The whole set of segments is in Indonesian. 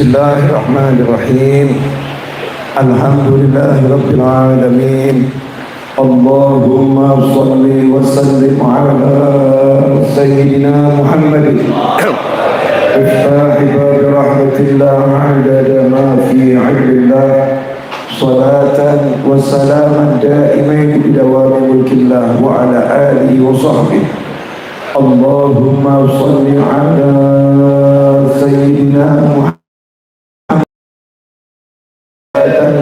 Bismillahirrahmanirrahim. Alhamdulillahirabbil alamin. Allahumma shalli wa sallim ala sayyidina Muhammadin. Iftahi bab rahmatillah ma'adada ma fi 'ilmillah. Salatan wa salaman da'imain bidawami mulkillah wa ala alihi wa sahbihi. Allahumma shalli ala sayyidina Muhammad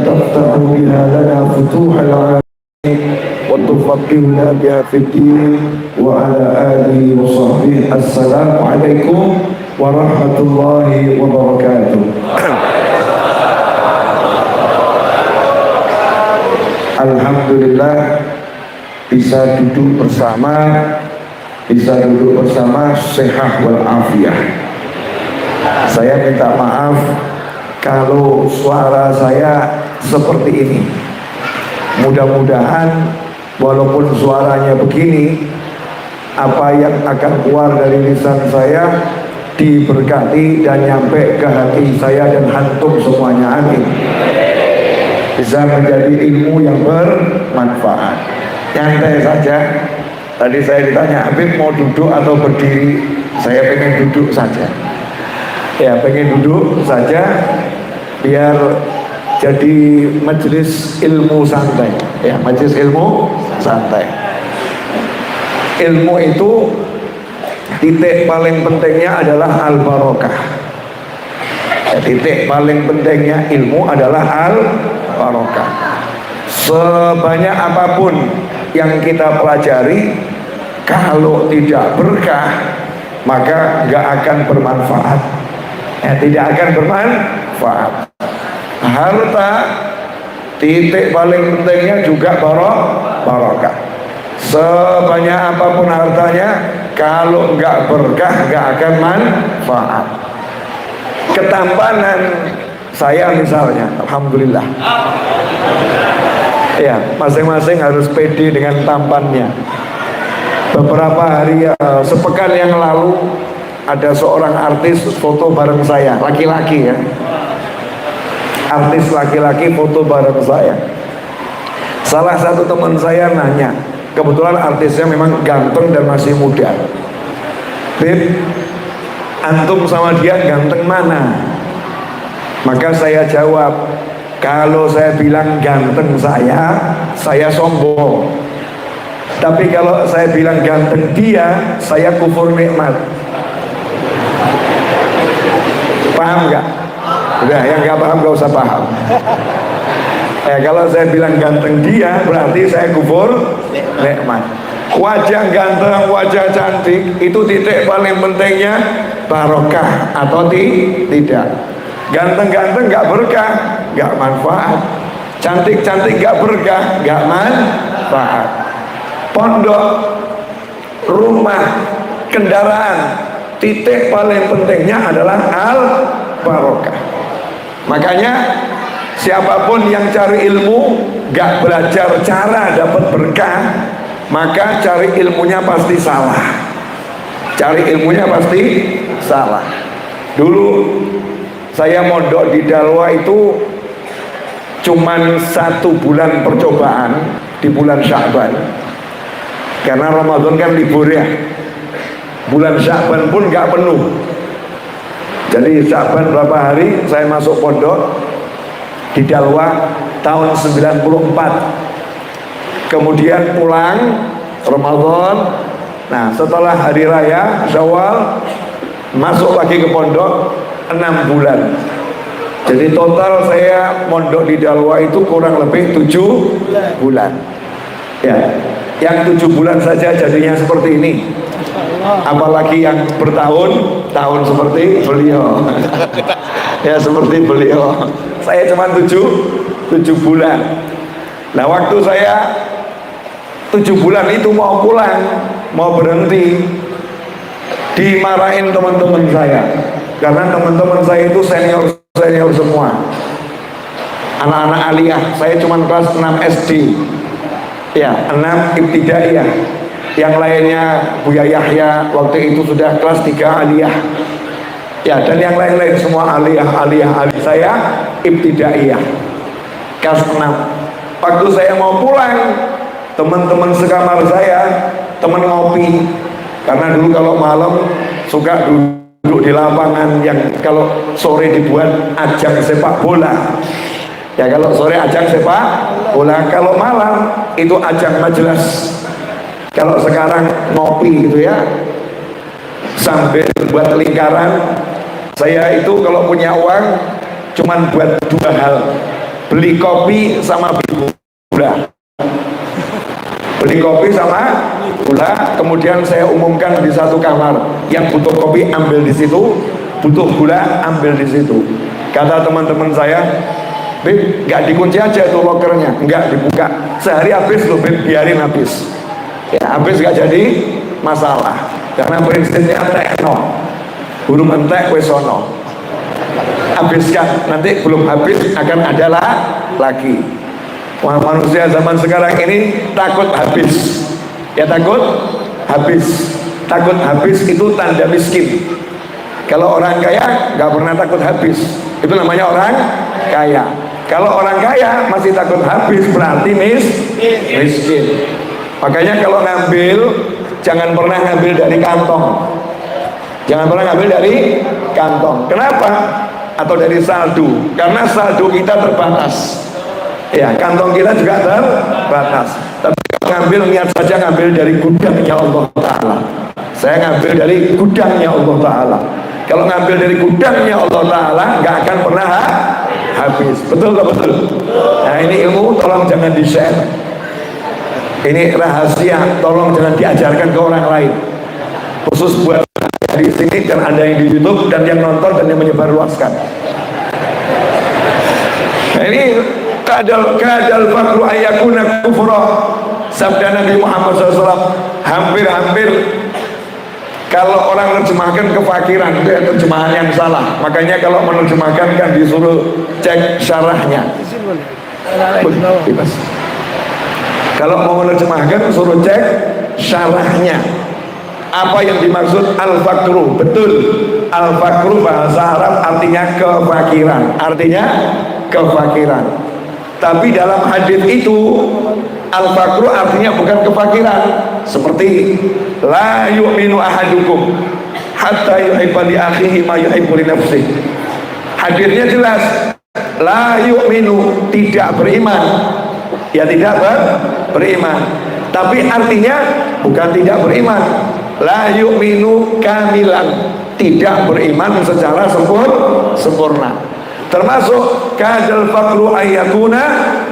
تفتح بها لنا فتوح العالمين وتفقهنا بها في الدين وعلى آله وصحبه. السلام عليكم ورحمة الله وبركاته. Alhamdulillah bisa duduk bersama sehat walafiat. Saya minta maaf kalau suara saya seperti ini. Mudah-mudahan walaupun suaranya begini, apa yang akan keluar dari lisan saya diberkati dan nyampe ke hati saya dan hantum semuanya, amin. Bisa menjadi ilmu yang bermanfaat. Nyantai saja. Tadi saya ditanya, Habib mau duduk atau berdiri? Saya pengen duduk saja. Ya, pengen duduk saja biar jadi majelis ilmu santai. Ya, majelis ilmu santai. Ilmu itu titik paling pentingnya adalah al-barokah. Ya, titik paling pentingnya ilmu adalah al-barokah. Sebanyak apapun yang kita pelajari, kalau tidak berkah maka nggak akan bermanfaat. Ya, tidak akan bermanfaat. Harta titik paling pentingnya juga barokah. Sebanyak apapun hartanya, kalau nggak berkah nggak akan manfaat. Ketampanan saya misalnya, alhamdulillah. Ya, masing-masing harus pede dengan tampannya. Beberapa hari sepekan yang lalu ada seorang artis foto bareng saya, laki-laki ya. Artis laki-laki foto bareng saya. Salah satu teman saya nanya, kebetulan artisnya memang ganteng dan masih muda. Beb, antum sama dia ganteng mana? Maka saya jawab, kalau saya bilang ganteng saya sombong. Tapi kalau saya bilang ganteng dia, saya kufur nikmat. Paham nggak? Udah, yang nggak paham nggak usah paham. Kalau saya bilang ganteng dia, berarti saya kufur nikmat. Wajah ganteng, wajah cantik, itu titik paling pentingnya barokah atau tidak. Ganteng-ganteng nggak berkah, nggak manfaat. Cantik-cantik nggak berkah, nggak manfaat. Pondok, rumah, kendaraan, titik paling pentingnya adalah al-barokah. Makanya siapapun yang cari ilmu gak belajar cara dapat berkah, maka cari ilmunya pasti salah. Cari ilmunya pasti salah. Dulu saya mondok di Dalwa itu cuman 1 bulan percobaan di bulan Sya'ban. Karena Ramadan kan libur ya. Bulan Sya'ban pun gak penuh. Jadi Sya'ban berapa hari saya masuk pondok di Dalwa tahun 94. Kemudian pulang Ramadan. Nah, setelah hari raya Syawal masuk lagi ke pondok 6 bulan. Jadi total saya mondok di Dalwa itu kurang lebih 7 bulan. Ya, yang 7 bulan saja jadinya seperti ini. Apalagi yang bertahun-tahun seperti beliau. Ya, seperti beliau. Saya cuma 7 bulan. Nah, waktu saya 7 bulan itu mau pulang, mau berhenti, dimarahin teman-teman saya. Karena teman-teman saya itu senior semua. Anak-anak aliyah, saya cuma kelas 6 SD. Ya, 6 ibtidaiyah. Yang lainnya Buya Yahya waktu itu sudah kelas 3 aliyah. Ya, dan yang lain-lain semua aliyah. Saya ibtidaiyah kelas 6. Waktu saya mau pulang, teman-teman sekamar saya, teman ngopi, karena dulu kalau malam suka duduk di lapangan yang kalau sore dibuat ajang sepak bola. Ya, kalau sore ajang sepak bola, kalau malam itu ajang majelis. Kalau sekarang ngopi gitu ya, sambil buat lingkaran. Saya itu kalau punya uang cuman buat 2 hal, beli kopi sama beli gula. Beli kopi sama gula, kemudian saya umumkan di satu kamar, yang butuh kopi ambil di situ, butuh gula ambil di situ. Kata teman-teman saya, Beb, nggak dikunci aja tuh lokernya, nggak dibuka, sehari habis loh Beb, biarin habis. Ya, habis nggak jadi masalah, karena prinsipnya tekno, burung entek wesono. Habiskan, nanti belum habis akan ada lagi. Wah, manusia zaman sekarang ini takut habis. Ya, takut habis. Takut habis itu tanda miskin. Kalau orang kaya nggak pernah takut habis, itu namanya orang kaya. Kalau orang kaya masih takut habis, berarti miskin. Makanya kalau ngambil, jangan pernah ngambil dari kantong. Jangan pernah ngambil dari kantong. Kenapa? Atau dari saldo. Karena saldo kita terbatas. Ya, kantong kita juga terbatas. Tapi kalau ngambil, niat saja ngambil dari gudangnya Allah Ta'ala. Saya ngambil dari gudangnya Allah Ta'ala. Kalau ngambil dari gudangnya Allah Ta'ala, nggak akan pernah habis. Betul tak betul? Nah, ini ilmu tolong jangan di-share. Ini rahasia, tolong jangan diajarkan ke orang lain. Khusus buat di sini dan ada yang di YouTube dan yang nonton dan yang menyebarluaskan. Nah, ini kadal fakru ayyakuna kufra. Sabda Nabi Muhammad SAW, hampir-hampir kalau orang menerjemahkan kefakiran, itu ya terjemahan yang salah. Makanya kalau menerjemahkan kan disuruh cek syarahnya. Bebas. Kalau mau menerjemahkan suruh cek syarahnya. Apa yang dimaksud al-fakru? Betul, al-fakru bahasa Arab artinya kefakiran. Artinya kefakiran. Tapi dalam hadis itu al-fakru artinya bukan kefakiran. Seperti la yu'minu ahadukum hatta yuhibba li akhihi ma yuhibbu li nafsihi. Hadisnya jelas, la yu'minu, tidak beriman. Ya, tidak beriman. Tapi artinya bukan tidak beriman. La yu'minu kamilan, tidak beriman secara sempurna. Termasuk kadal fakru ayyakuna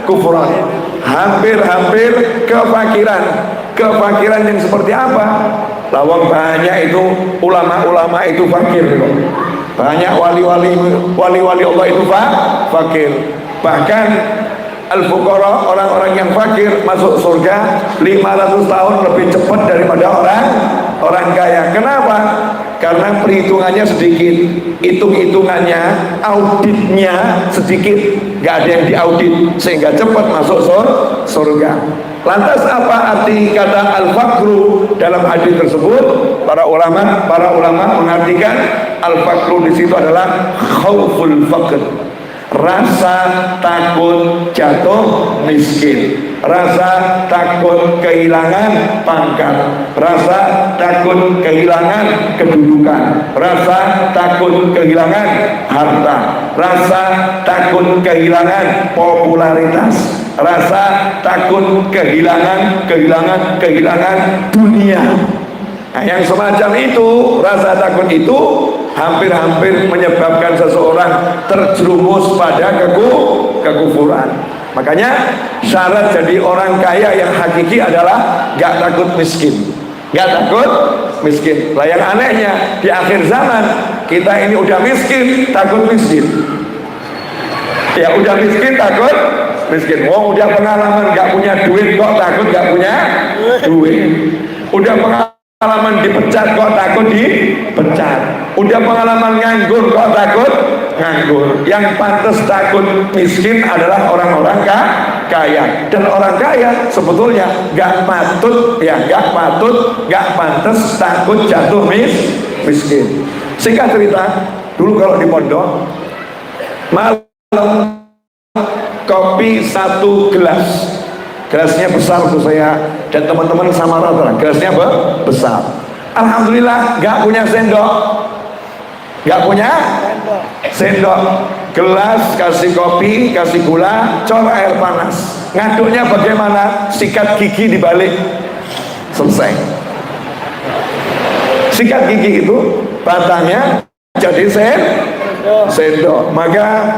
kufran. Hampir-hampir kefakiran. Kefakiran yang seperti apa? Lawang banyak itu ulama-ulama itu fakir. Banyak wali-wali Allah itu fakir. Bahkan al-fuqara, orang-orang yang fakir masuk surga 500 tahun lebih cepat daripada orang kaya. Kenapa? Karena perhitungannya sedikit, hitung-hitungannya, auditnya sedikit, gak ada yang diaudit, sehingga cepat masuk surga. Lantas apa arti kata al-fakru dalam hadis tersebut? Para ulama mengartikan al-fakru di situ adalah khauful faqr, rasa takut jatuh miskin, rasa takut kehilangan pangkat, rasa takut kehilangan kedudukan, rasa takut kehilangan harta, rasa takut kehilangan popularitas, rasa takut kehilangan dunia. Nah, yang semacam itu, rasa takut itu hampir-hampir menyebabkan seseorang terjerumus pada kekufuran. Makanya syarat jadi orang kaya yang hakiki adalah gak takut miskin. Gak takut miskin. Lah yang anehnya di akhir zaman kita ini udah miskin, takut miskin. Ya udah miskin takut miskin. Wong udah pengalaman gak punya duit kok takut gak punya duit. Udah pengalaman dipecat kok takut dipecat. Udah pengalaman nganggur kok takut nganggur. Yang pantas takut miskin adalah orang-orang kaya. Dan orang kaya sebetulnya gak pantas takut jatuh miskin. Singkat cerita, dulu kalau di pondok malam kopi 1 gelas, gelasnya besar tuh saya dan teman-teman sama rata, gelasnya besar. Alhamdulillah nggak punya sendok, nggak punya sendok, gelas kasih kopi, kasih gula, cor air panas. Ngaduknya bagaimana? Sikat gigi dibalik, selesai. Sikat gigi itu batangnya jadi sendok. Maka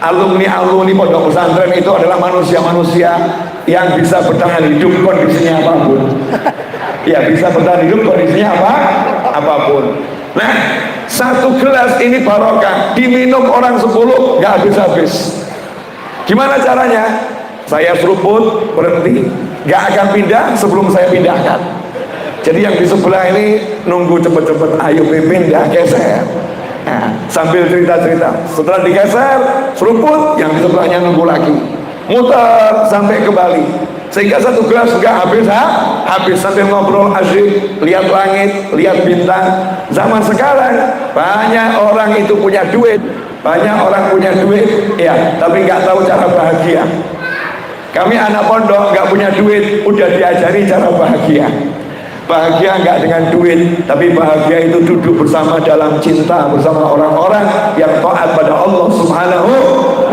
alumni pondok pesantren itu adalah manusia-manusia yang bisa bertahan hidup kondisinya apapun. Ya, bisa bertahan hidup kondisinya apapun. Nah, 1 gelas ini barokah, diminum orang 10 nggak habis-habis. Gimana caranya? Saya seruput, berhenti, nggak akan pindah sebelum saya pindahkan. Jadi yang di sebelah ini nunggu cepet-cepet, ayo pimpin ya, geser. Nah, sambil cerita-cerita, setelah digeser, seruput, yang di sebelahnya nunggu lagi, muter sampai kembali, sehingga 1 gelas juga habis sambil ngobrol asyik, lihat langit, lihat bintang. Zaman sekarang banyak orang itu punya duit, ya, tapi nggak tahu cara bahagia. Kami anak pondok nggak punya duit, udah diajari cara bahagia. Bahagia nggak dengan duit, tapi bahagia itu duduk bersama dalam cinta bersama orang-orang yang taat pada Allah Subhanahu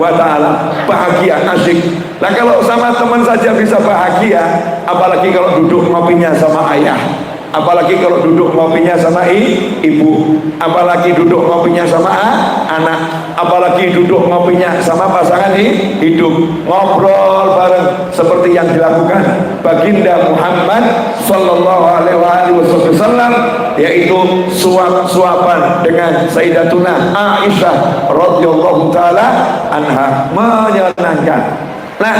wa Ta'ala. Bahagia, asyik. Nah, kalau sama teman saja bisa bahagia, apalagi kalau duduk ngopinya sama ayah, apalagi kalau duduk ngopinya sama ibu, apalagi duduk ngopinya sama anak, apalagi duduk ngopinya sama pasangan hidup, ngobrol bareng seperti yang dilakukan baginda Muhammad Sallallahu Alaihi Wasallam, yaitu suap-suapan dengan Sayyidatuna Aisyah radhiyallahu taala anha, menyenangkan. Nah,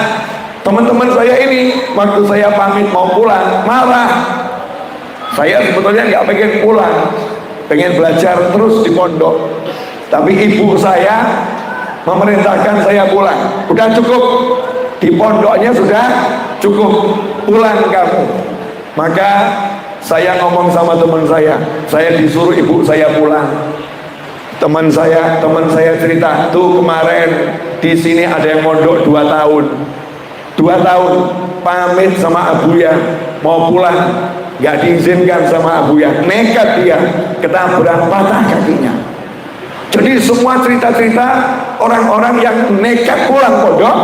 teman-teman saya ini waktu saya pamit mau pulang marah. Saya sebetulnya nggak pengen pulang, pengen belajar terus di pondok, tapi ibu saya memerintahkan saya pulang. Udah cukup, di pondoknya sudah cukup, pulang kamu. Maka saya ngomong sama teman saya disuruh ibu saya pulang. Teman saya cerita, tuh kemarin di sini ada yang mondok 2 tahun, 2 tahun pamit sama abuya mau pulang, nggak diizinkan sama abuya, nekat dia, ketabrak, patah kakinya. Jadi semua cerita-cerita orang-orang yang nekat pulang pondok,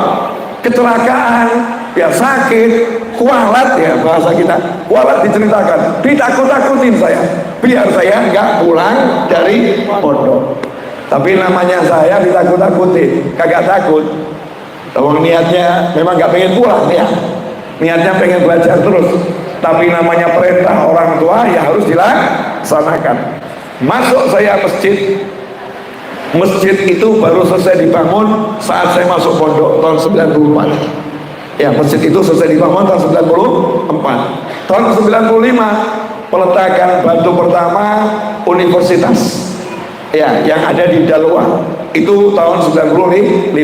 kecelakaan, ya sakit, kualat, ya bahasa kita, kualat diceritakan, ditakut-takutin saya, biar saya nggak pulang dari pondok. Tapi namanya saya ditakut-takutin, kagak takut. Kalau niatnya memang nggak pengen pulang ya, niatnya pengen belajar terus. Tapi namanya perintah orang tua ya harus dilaksanakan. Masuk saya masjid itu baru selesai dibangun saat saya masuk pondok tahun 94. Ya, masjid itu selesai dibangun tahun 94. Tahun 95 peletakan batu pertama universitas, ya, yang ada di Dalwa itu tahun 95.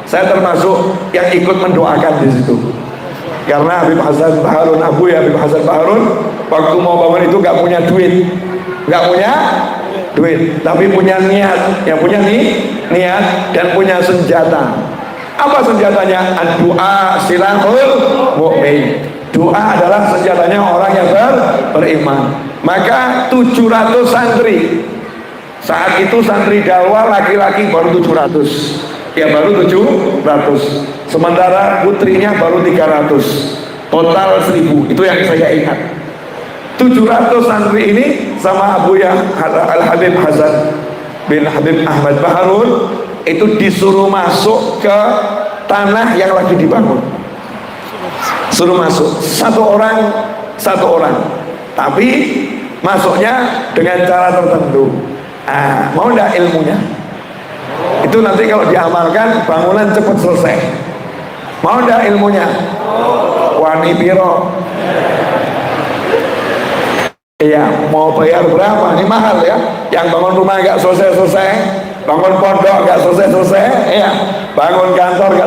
Saya termasuk yang ikut mendoakan di situ. Karena Habib Hasan Baharun, Habib Hasan Baharun waktu mau bangun itu nggak punya duit, tapi punya niat, yang punya niat dan punya senjata. Apa senjatanya? Doa silahul mu'min. Doa adalah senjatanya orang yang beriman. Maka 700 santri, saat itu santri Dalwa laki-laki baru 700, ya baru 700, sementara putrinya baru 300, total 1000. Itu yang saya ingat. 700 santri ini sama Abuya Al-Habib Hasan bin Habib Ahmad Baharun itu disuruh masuk ke tanah yang lagi dibangun, suruh masuk satu orang, tapi masuknya dengan cara tertentu. Mau enggak ilmunya? Itu nanti kalau diamalkan bangunan cepat selesai. Mau enggak ilmunya? Wani piro? Iya, mau bayar berapa? Ini mahal ya. Yang bangun rumah nggak selesai, bangun pondok nggak selesai, ya, bangun kantor nggak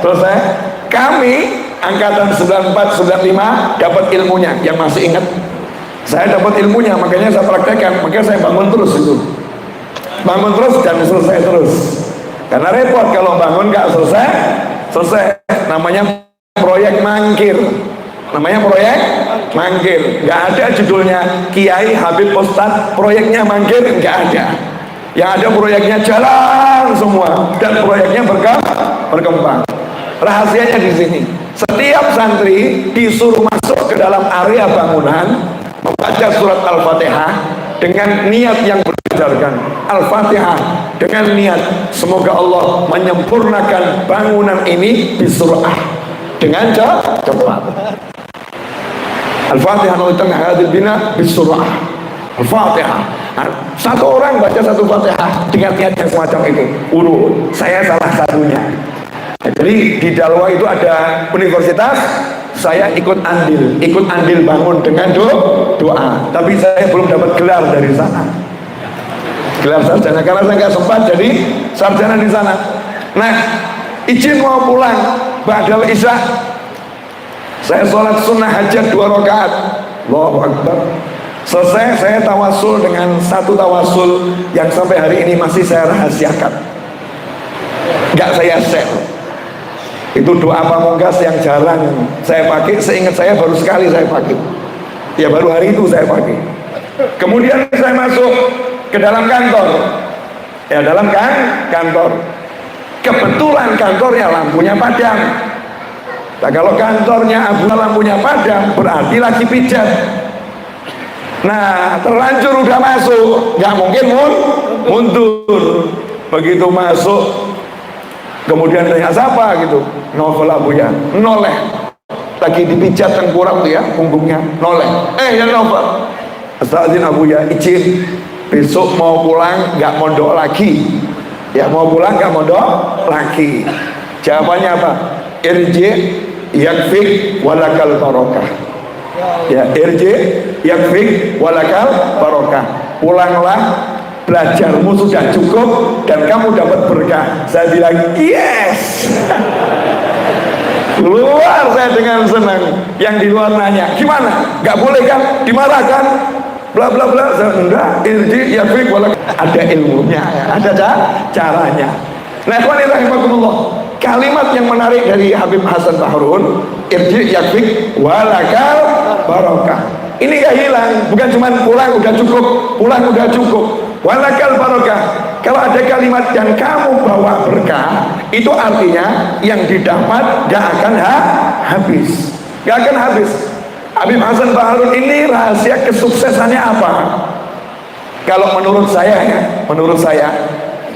selesai. Kami angkatan 94, 95 dapat ilmunya. Yang masih ingat, saya dapat ilmunya, makanya saya praktekkan, makanya saya bangun terus itu. bangun terus dan selesai terus. Karena repot kalau bangun nggak selesai. Namanya proyek mangkir. Nggak ada judulnya Kiai Habib Ustadz proyeknya mangkir, nggak ada. Yang ada proyeknya jalan semua dan proyeknya berkembang. Rahasianya di sini. Setiap santri disuruh masuk ke dalam area bangunan, membaca surat Al-Fatihah dengan niat yang berdasarkan Al-Fatihah, dengan niat semoga Allah menyempurnakan bangunan ini bisur'ah, dengan cepat. Al-Fatihah di tengah hadil bina bisur'ah. Al-Fatihah. Satu orang baca satu Fatihah dengan niat yang semacam itu. Urut, saya salah satunya. Jadi di Dalwa itu ada universitas, saya ikut andil bangun dengan doa. Tapi saya belum dapat gelar dari sana, gelar sarjana, karena saya nggak sempat jadi sarjana di sana. Nah, izin mau pulang ba'dal isya, saya sholat sunnah hajat 2 rakaat, Allahu Akbar. Selesai, saya tawasul dengan satu tawasul yang sampai hari ini masih saya rahasiakan, nggak saya share. Itu doa pamungkas yang jarang saya pakai. Seingat saya baru sekali saya pakai, ya baru hari itu saya pakai. Kemudian saya masuk ke dalam kantor, ya dalam kantor. Kebetulan kantornya lampunya padam. Nah, kalau kantornya Abu lampunya padam berarti lagi pijat. Nah, terlanjur udah masuk, nggak mungkin mundur. Begitu masuk, kemudian tanya siapa gitu, novel Abu ya, noleh, lagi dipijat tengkurap tuh ya, punggungnya noleh. Ya novel, Astagfirullah Abu ya, izin besok mau pulang nggak mondok lagi. Ya mau pulang nggak mondok lagi. Jawabannya apa? Irji yakfik walakal barokah. Ya irji yakfik walakal barokah. Pulanglah, belajarmu sudah cukup dan kamu dapat berkah. Saya bilang yes. Keluar saya dengan senang. Yang di luar nanya gimana, nggak boleh kan, dimarahkan, bla bla bla. Enggak, irji yakfik walakal, ada ilmunya ya, ada caranya. Nah, rahimahumullah, kalimat yang menarik dari Habib Hasan Bahrun, irji yakfik walakal barokah, ini gak hilang. Bukan cuma pulang udah cukup, walakal barokah. Kalau ada kalimat yang kamu bawa berkah, itu artinya yang didapat gak akan habis. Habib Hasan Bahrun ini rahasia kesuksesannya apa? Kalau menurut saya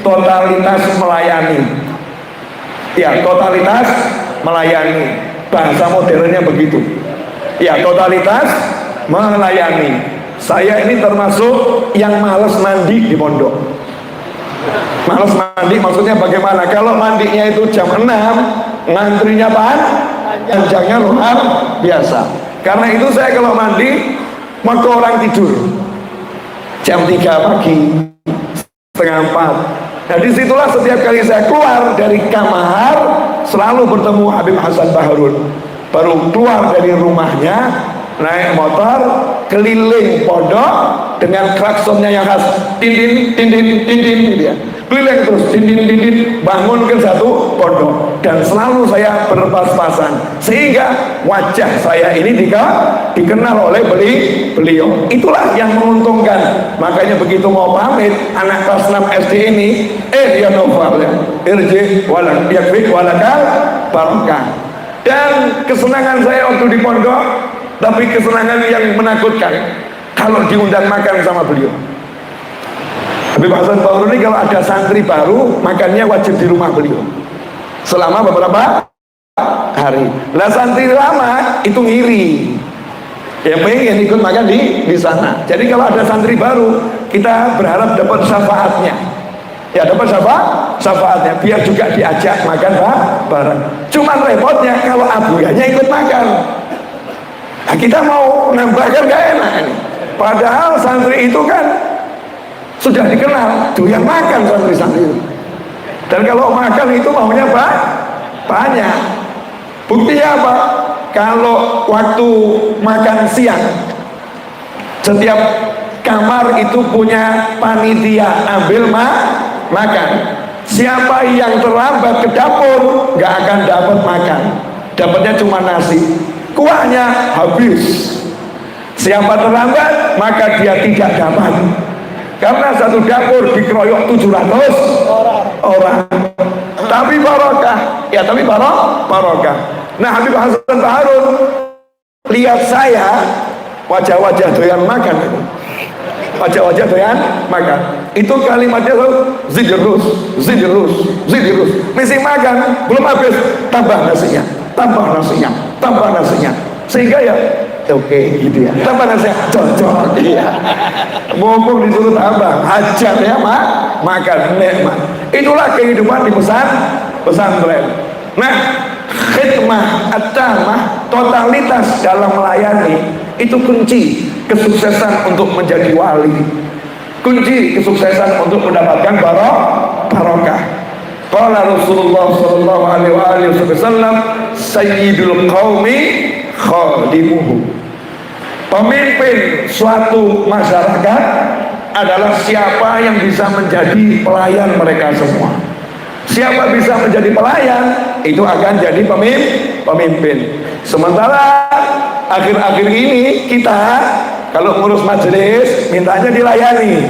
totalitas melayani. Ya, totalitas melayani. Bahasa modernnya begitu. Ya, totalitas melayani. Saya ini termasuk yang malas mandi di pondok. Malas mandi maksudnya bagaimana? Kalau mandinya itu jam 6, ngantrinya panjangnya luar biasa. Karena itu saya kalau mandi waktu orang tidur jam 3 pagi, setengah 4. Nah, disitulah setiap kali saya keluar dari kamar selalu bertemu Habib Hasan Bahrun. Baru keluar dari rumahnya, naik motor keliling pondok dengan klaksonnya yang khas, tin gitu ya. Keliling terus, tin, bangun ke satu pondok, dan selalu saya berpas-pasan sehingga wajah saya ini dikenal oleh beliau. Itulah yang menguntungkan. Makanya begitu mau pamit anak kelas 6 SD ini, dia novel ya, irji walak yakfik walakal barokah. Dan kesenangan saya waktu di pondok, tapi kesenangan yang menakutkan kalau diundang makan sama beliau. Habib Hasan Bahrun ini kalau ada santri baru, makannya wajib di rumah beliau selama beberapa hari. Lah santri lama itu ngiri, ya pengen ikut makan di sana. Jadi kalau ada santri baru, kita berharap dapat syafaatnya. Ya dapat syafaatnya, biar juga diajak makan bareng. Cuman repotnya kalau abuyanya ikut makan. Nah, kita mau nambahkan gak enak ini. Padahal santri itu kan sudah dikenal doyan makan santri-santri itu. Dan kalau makan itu maunya banyak. Buktinya apa? Kalau waktu makan siang, setiap kamar itu punya panitia ambil makan. Siapa yang terlambat ke dapur nggak akan dapat makan, dapatnya cuma nasi, kuahnya habis. Siapa terlambat maka dia tidak dapat, karena satu dapur dikeroyok 700 orang. Tapi barokah, ya tapi barokah. Nah, Habib Hasan Baharun lihat saya, wajah-wajah doyan makan itu. Wajah-wajah doyan makan. Itu kalimatnya tuh zidrus. Mesti makan, belum habis, tambah nasinya. Sehingga ya oke gitu ya. Tambah nasinya, cocok. Iya. Mumpung disuruh tambah, hajar ya makan nikmat. Itulah kehidupan di pesantren. Nah, khidmah at-tamah, totalitas dalam melayani, itu kunci kesuksesan untuk menjadi wali, kunci kesuksesan untuk mendapatkan barokah. Qala Rasulullah sallallahu alaihi wasallam, sayyidul qaumi khadimuhu. Pemimpin suatu masyarakat adalah siapa yang bisa menjadi pelayan mereka semua. Siapa bisa menjadi pelayan, itu akan jadi pemimpin. Sementara akhir-akhir ini kita kalau ngurus majelis mintanya dilayani,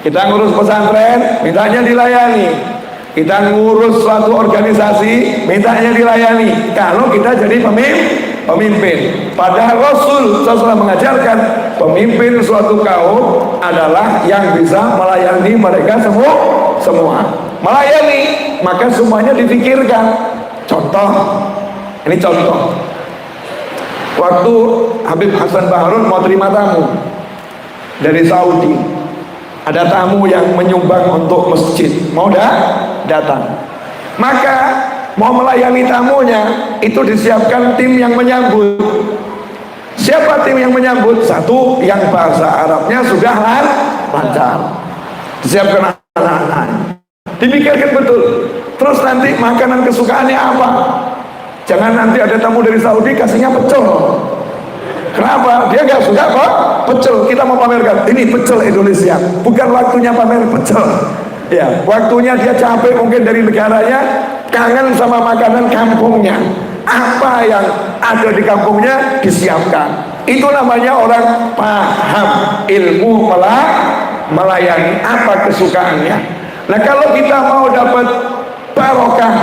kita ngurus pesantren mintanya dilayani, kita ngurus suatu organisasi mintanya dilayani. Kalau kita jadi pemimpin, padahal Rasul SAW mengajarkan pemimpin suatu kaum adalah yang bisa melayani mereka semua. Melayani, maka semuanya difikirkan. Contoh, ini contoh. Waktu Habib Hasan Baharun mau terima tamu dari Saudi, ada tamu yang menyumbang untuk masjid, mau datang, maka mau melayani tamunya itu disiapkan tim yang menyambut. Siapa tim yang menyambut? Satu yang bahasa Arabnya sudah lancar, disiapkan anak-anak, dipikirkan betul. Terus nanti makanan kesukaannya apa? Jangan nanti ada tamu dari Saudi kasihnya pecel. Kenapa? Dia nggak suka kok pecel. Kita mau pamerkan ini pecel Indonesia, bukan waktunya pamer pecel. Ya, waktunya dia capek mungkin dari negaranya, kangen sama makanan kampungnya. Apa yang ada di kampungnya disiapkan. Itu namanya orang paham ilmu melayani, apa kesukaannya. Nah, kalau kita mau dapat barokah,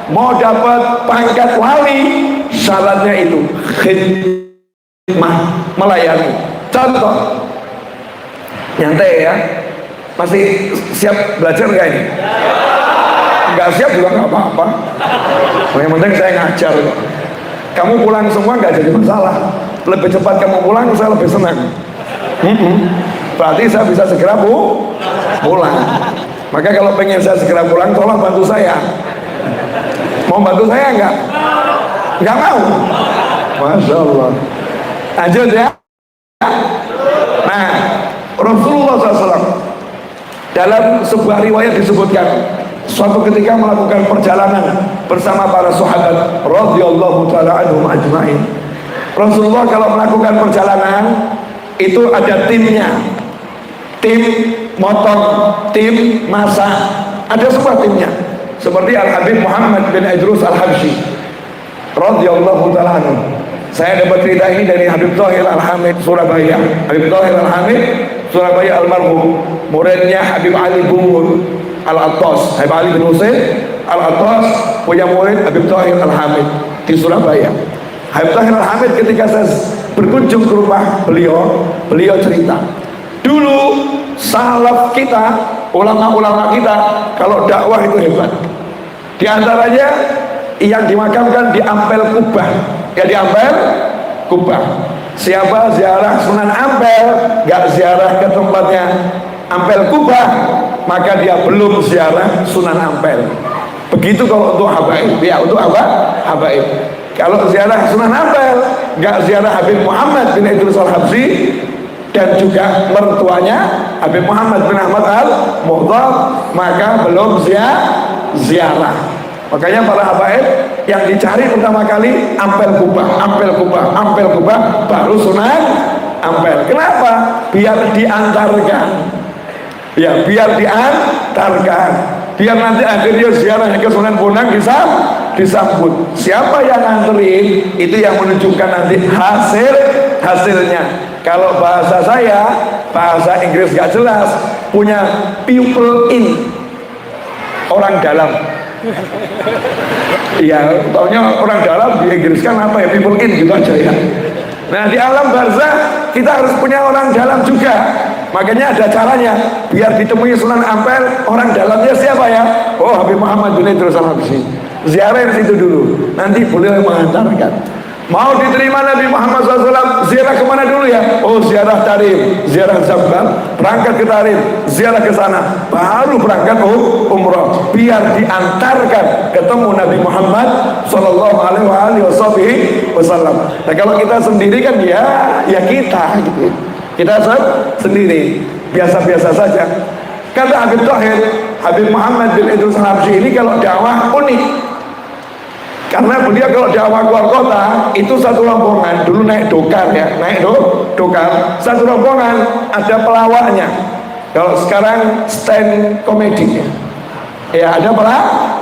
mau dapat pangkat wali, syaratnya itu khidmah, melayani. Contoh, nyantai ya, masih siap belajar nggak ini? Nggak siap juga nggak apa-apa. Yang penting saya ngajar. Kamu pulang semua nggak jadi masalah. Lebih cepat kamu pulang, saya lebih senang. Berarti saya bisa segera pulang. Maka kalau pengen saya segera pulang, tolong bantu saya. Mau bantu saya enggak? Enggak mau? Masya Allah. Lanjut ya. Nah, Rasulullah SAW dalam sebuah riwayat disebutkan, suatu ketika melakukan perjalanan bersama para sahabat radhiyallahu ta'ala anhum ajma'in. Rasulullah kalau melakukan perjalanan itu ada timnya, tim motor, tim masak, ada semua timnya. Seperti Al-Habib Muhammad bin Idrus Al-Habsyi radhiyallahu ta'ala anhu. Saya dapat cerita ini dari Habib Thahir Al-Hamid Surabaya. Habib Thahir Al-Hamid Surabaya almarhum, muridnya Habib Ali Bungun Al-Attas. Habib Ali bin Husain Al-Attas punya murid Habib Thahir Al-Hamid di Surabaya. Habib Thahir Al-Hamid ketika saya berkunjung ke rumah beliau cerita, dulu salaf kita, ulama-ulama kita kalau dakwah itu hebat. Di antaranya yang dimakamkan di Ampel Kubah, ya di Ampel Kubah. Siapa ziarah Sunan Ampel gak ziarah ke tempatnya Ampel Kubah, maka dia belum ziarah Sunan Ampel. Begitu kalau untuk habaib, ya untuk apa? Habaib. Kalau ziarah Sunan Ampel gak ziarah Habib Muhammad bin Idrus Al-Habsyi dan juga mertuanya Habib Muhammad bin Ahmad Al-Muhdar, maka belum ziarah. Makanya para habaib yang dicari pertama kali Ampel Kubah, Ampel Kubah, Ampel Kubah, baru Ampel. Kenapa? Biar diantarkan. Ya, biar diantarkan. Biar nanti akhirnya ziarah ke Sunan Bonang disambut. Siapa yang nganterin, itu yang menunjukkan nanti hasilnya. Kalau bahasa saya, bahasa Inggris gak jelas, punya people in, orang dalam. Iya, taunya orang dalam di Inggris kan apa ya, people in gitu aja ya. Nah di alam barzah kita harus punya orang dalam juga. Makanya ada caranya biar ditemui Sunan Ampel. Orang dalamnya siapa ya? Oh, Habib Muhammad bin Idrus Al-Habsyi. Ziarah situ dulu, nanti boleh mengantarkan. Mau diterima Nabi Muhammad SAW, ziarah kemana dulu ya? Oh, ziarah Tarim, ziarah Zamzam, berangkat ke Tarim, ziarah ke sana, baru berangkat umrah. Biar diantarkan ketemu Nabi Muhammad SAW. Nah kalau kita sendiri kan ya kita gitu. Kita sendiri, biasa-biasa saja. Kata Habib Thohir, Habib Muhammad bin Idrus Al-Habsyi ini kalau dakwah unik. Karena beliau kalau dakwah keluar kota itu satu rombongan, dulu naik dokar ya, dokar, satu rombongan ada pelawaknya. Kalau sekarang stand komedi ya ada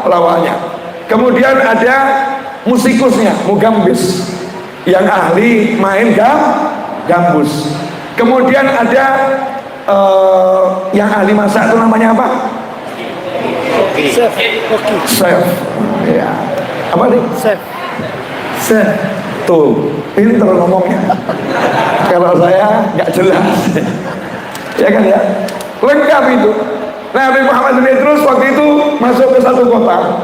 pelawaknya. Kemudian ada musikusnya, mugambis, yang ahli main gambus. Kemudian ada yang ahli masak itu namanya apa? Chef. Ya. Apa nih? Chef. Tuh, ini terus ngomongnya. Kalau saya nggak jelas. Ya kan ya? Lengkap itu. Nah, Habib Muhammad bin Idrus waktu itu masuk ke satu kota,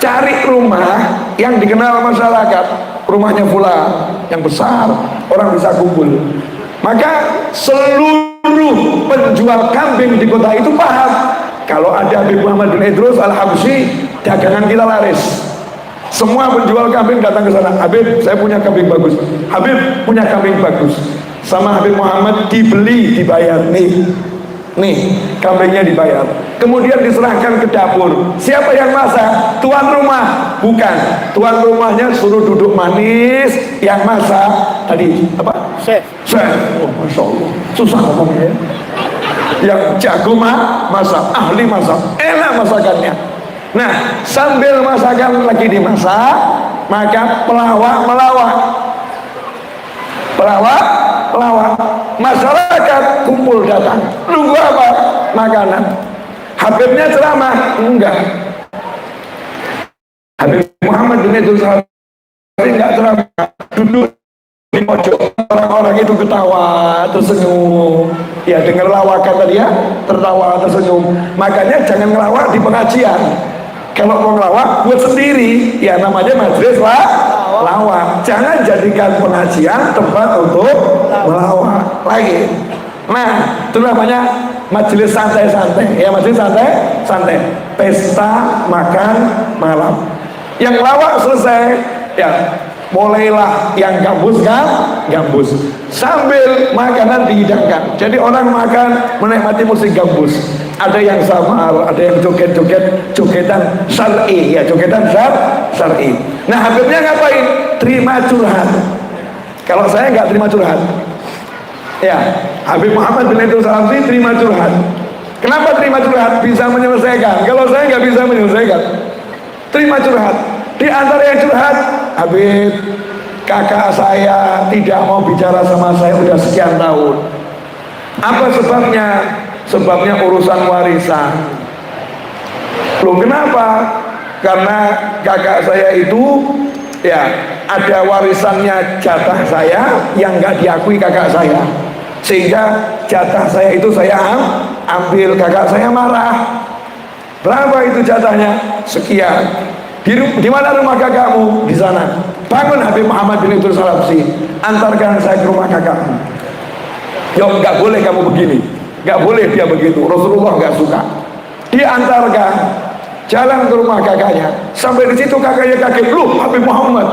cari rumah yang dikenal masyarakat, rumahnya fulan yang besar, orang bisa kumpul. Maka seluruh penjual kambing di kota itu paham kalau ada Habib Muhammad bin Idrus Al-Habsyi, dagangan kita laris. Semua penjual kambing datang ke sana. Habib, saya punya kambing bagus. Habib punya kambing bagus. Sama Habib Muhammad dibeli, dibayar. Nih, kambingnya dibayar. Kemudian diserahkan ke dapur. Siapa yang masak? Tuan rumah. Bukan. Tuan rumahnya suruh duduk manis. Yang masak tadi apa? Chef. Oh, Masya Allah. Susah ngomongnya. Yang jago masak, ahli masak, enak masakannya. Nah, sambil masakan lagi dimasak, maka pelawak masyarakat kumpul datang. Nunggu apa? Makanan. Habibnya ceramah? Enggak. Habib Muhammad bin Idrus enggak ceramah, duduk di pojok. Orang-orang itu ketawa, tersenyum. Ya, dengar lawakan tadi ya, tertawa, tersenyum. Makanya jangan ngelawak di pengajian. Kalau mau ngelawak buat sendiri, ya namanya majelis lawak. Jangan jadikan pengajian tempat untuk melawak lagi. Nah, itu namanya majelis santai-santai. Ya, majelis santai. Pesta makan malam. Yang lawak selesai, ya mulailah yang gambus sambil makanan dihidangkan. Jadi orang makan menikmati musik gambus. Ada yang samar, ada yang jogetan syar'i, ya jogetan syar'i. Nah, Habibnya ngapain? Terima curhat. Kalau saya nggak terima curhat. Ya, Habib Muhammad bin Idrus Al-Habsyi terima curhat. Kenapa terima curhat? Bisa menyelesaikan. Kalau saya nggak bisa menyelesaikan, terima curhat. Di antara yang curhat, Habib, kakak saya tidak mau bicara sama saya udah sekian tahun. Apa sebabnya? Sebabnya urusan warisan. Loh, kenapa? Karena kakak saya itu ya ada warisannya jatah saya yang nggak diakui kakak saya, sehingga jatah saya itu saya ambil. Kakak saya marah. Berapa itu jatahnya? Sekian. Di mana rumah kakakmu? Di sana. Bangun Habib Muhammad bin Idrus Al-Habsyi, antarkan saya ke rumah kakakmu. Ya, nggak boleh kamu begini, nggak boleh dia begitu. Rasulullah nggak suka. Diantarkan, jalan ke rumah kakaknya. Sampai di situ kakaknya kaget. Loh, Habib Muhammad,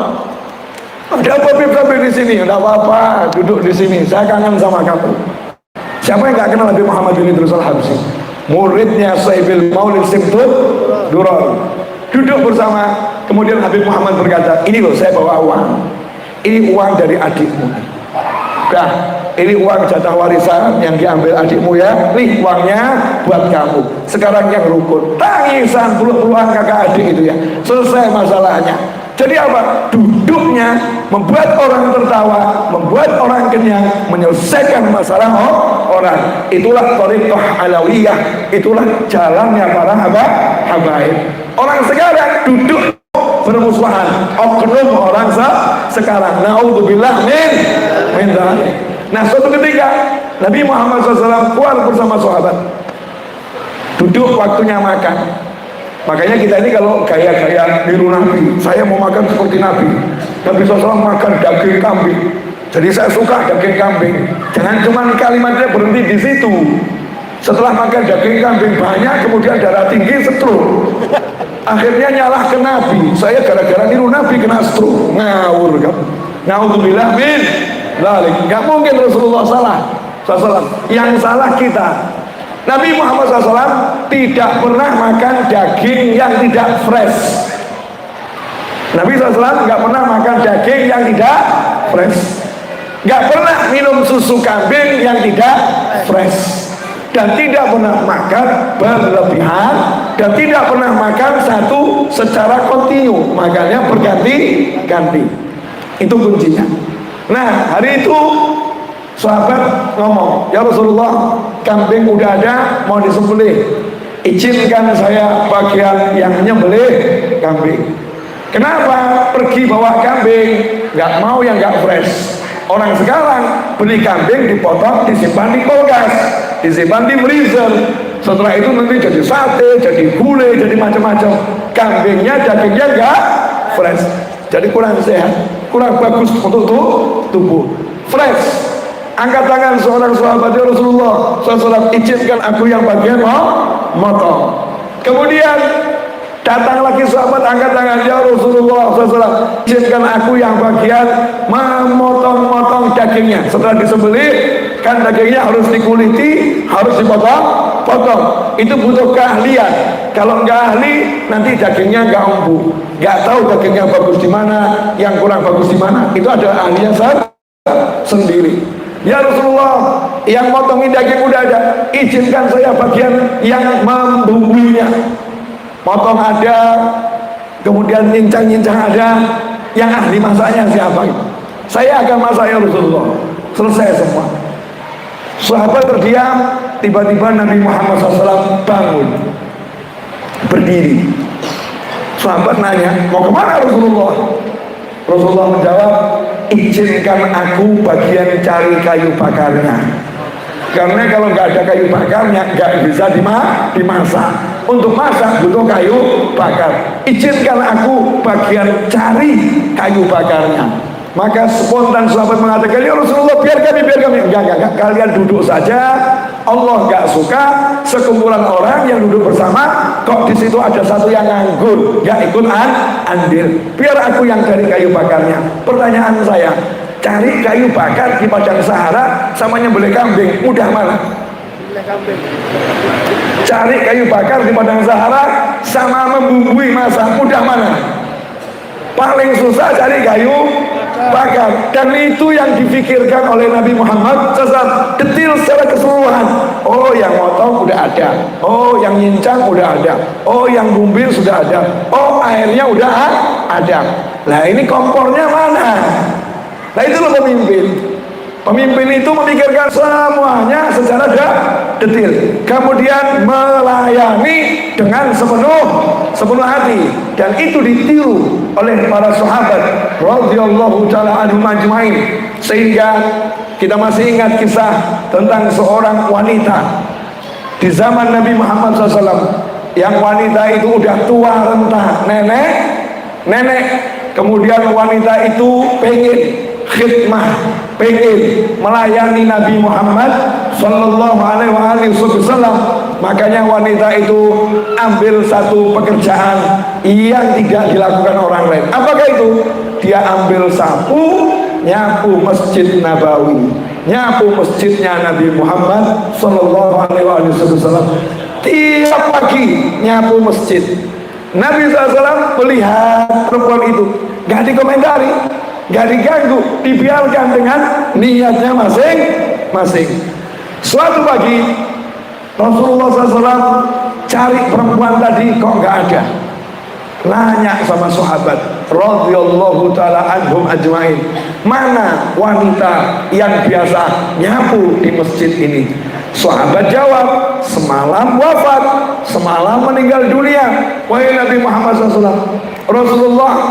ada apa Habib sampai di sini? Nggak apa-apa, duduk di sini. Saya kangen sama kamu. Siapa yang nggak kenal Habib Muhammad bin Idrus Al-Habsyi? Muridnya Saibil Maulid Simtud Durar. Duduk bersama. Kemudian Habib Muhammad berkata, ini loh saya bawa uang. Ini uang dari adikmu. Dah, ini uang jatah warisan yang diambil adikmu ya. Nih uangnya buat kamu. Sekarang yang rukun. Tangisan peluk-pelukan kakak adik itu ya. Selesai masalahnya. Jadi apa? Duduknya membuat orang tertawa, membuat orang kenyang, menyelesaikan masalah orang. Itulah thariqah alawiyah, itulah jalannya para habaib. Orang sekarang duduk bermusuhan, oknum orang sekarang. Naudzubillah min dzalik. Nah, suatu ketika Nabi Muhammad SAW keluar bersama sahabat, duduk waktunya makan. Makanya kita ini kalau gaya-gaya niru Nabi, saya mau makan seperti Nabi. Nabi SAW makan daging kambing, jadi saya suka daging kambing. Jangan cuma kalimatnya berhenti di situ. Setelah makan daging kambing banyak, kemudian darah tinggi, stroke. Akhirnya nyalah ke Nabi. Saya gara-gara niru Nabi kena stroke. Ngawur kan? Naudzubillah min dzalik. Gak mungkin Rasulullah salah. Yang salah kita. Nabi Muhammad SAW tidak pernah makan daging yang tidak fresh. Nabi SAW nggak pernah makan daging yang tidak fresh. Nggak pernah minum susu kambing yang tidak fresh. Dan tidak pernah makan berlebihan. Dan tidak pernah makan satu secara kontinu. Makannya berganti-ganti. Itu kuncinya. Nah, hari itu sahabat ngomong, ya Rasulullah, kambing udah ada, mau disembelih, izinkan saya bagian yang nyembelih kambing. Kenapa pergi bawa kambing? Gak mau yang gak fresh. Orang sekarang beli kambing dipotong, disimpan di kulkas, disimpan di freezer. Setelah itu nanti jadi sate, jadi gulai, jadi macam-macam. Kambingnya, dagingnya gak fresh, jadi kurang sehat, kurang bagus untuk tubuh. Fresh. Angkat tangan seorang sahabat, ya Rasulullah SAW, izinkan aku yang bagian motong. Kemudian datang lagi sahabat, angkat tangan, ya Rasulullah SAW, izinkan aku yang bagian memotong-motong dagingnya. Setelah disembelih, kan dagingnya harus dikuliti, harus dipotong. Itu butuh keahlian. Kalau nggak ahli, nanti dagingnya nggak empuk, nggak tahu dagingnya bagus di mana, yang kurang bagus di mana. Itu ada ahlinya sendiri. Ya Rasulullah, yang motongin daging udah ada, izinkan saya bagian yang membumbuinya. Motong ada, kemudian nyincang-nyincang ada, yang ahli masaknya siapa itu? Saya akan masak ya Rasulullah. Selesai semua. Sahabat terdiam, tiba-tiba Nabi Muhammad SAW bangun, berdiri. Sahabat nanya, mau kemana Rasulullah? Rasulullah menjawab, izinkan aku bagian cari kayu bakarnya. Karena kalau nggak ada kayu bakarnya, nggak bisa dimasak. Untuk masak butuh kayu bakar. Izinkan aku bagian cari kayu bakarnya. Maka spontan sahabat mengatakan, ya Rasulullah, biar kami. Enggak, kalian duduk saja. Allah nggak suka sekumpulan orang yang duduk bersama, kok di situ ada satu yang nganggur, nggak ikut andil. Biar aku yang cari kayu bakarnya. Pertanyaan saya, cari kayu bakar di padang Sahara sama nyembelih kambing, mudah mana? Cari kayu bakar di padang Sahara sama membumbui masak, mudah mana? Paling susah cari kayu bakar. Dan itu yang dipikirkan oleh Nabi Muhammad SAW, detil secara keseluruhan. Oh, yang motong udah ada, oh yang nyincang udah ada, oh yang bumbil sudah ada, oh airnya udah ada. Nah, ini kompornya mana? Nah, itu loh pemimpin. Pemimpin itu memikirkan semuanya secara detil, kemudian melayani dengan sepenuh hati, dan itu ditiru oleh para sahabat radhiyallahu taala anhum ajmain. Sehingga kita masih ingat kisah tentang seorang wanita di zaman Nabi Muhammad SAW, yang wanita itu udah tua renta, nenek. Kemudian wanita itu pengen khidmah, pengen melayani Nabi Muhammad Sallallahu Alaihi Wasallam. Makanya wanita itu ambil satu pekerjaan yang tidak dilakukan orang lain. Apakah itu? Dia ambil sapu, nyapu Masjid Nabawi, nyapu masjidnya Nabi Muhammad Sallallahu Alaihi Wasallam. Tiap pagi nyapu masjid. Nabi SAW melihat perempuan itu, gak dikomentari. nggak diganggu, dibiarkan dengan niatnya masing-masing. Suatu pagi Rasulullah SAW cari perempuan tadi, kok nggak ada. Nanya sama sahabat radhiyallahu taala anhum ajmain, mana wanita yang biasa nyapu di masjid ini? Sahabat jawab, semalam wafat, semalam meninggal dunia. Wahai Nabi Muhammad SAW. Rasulullah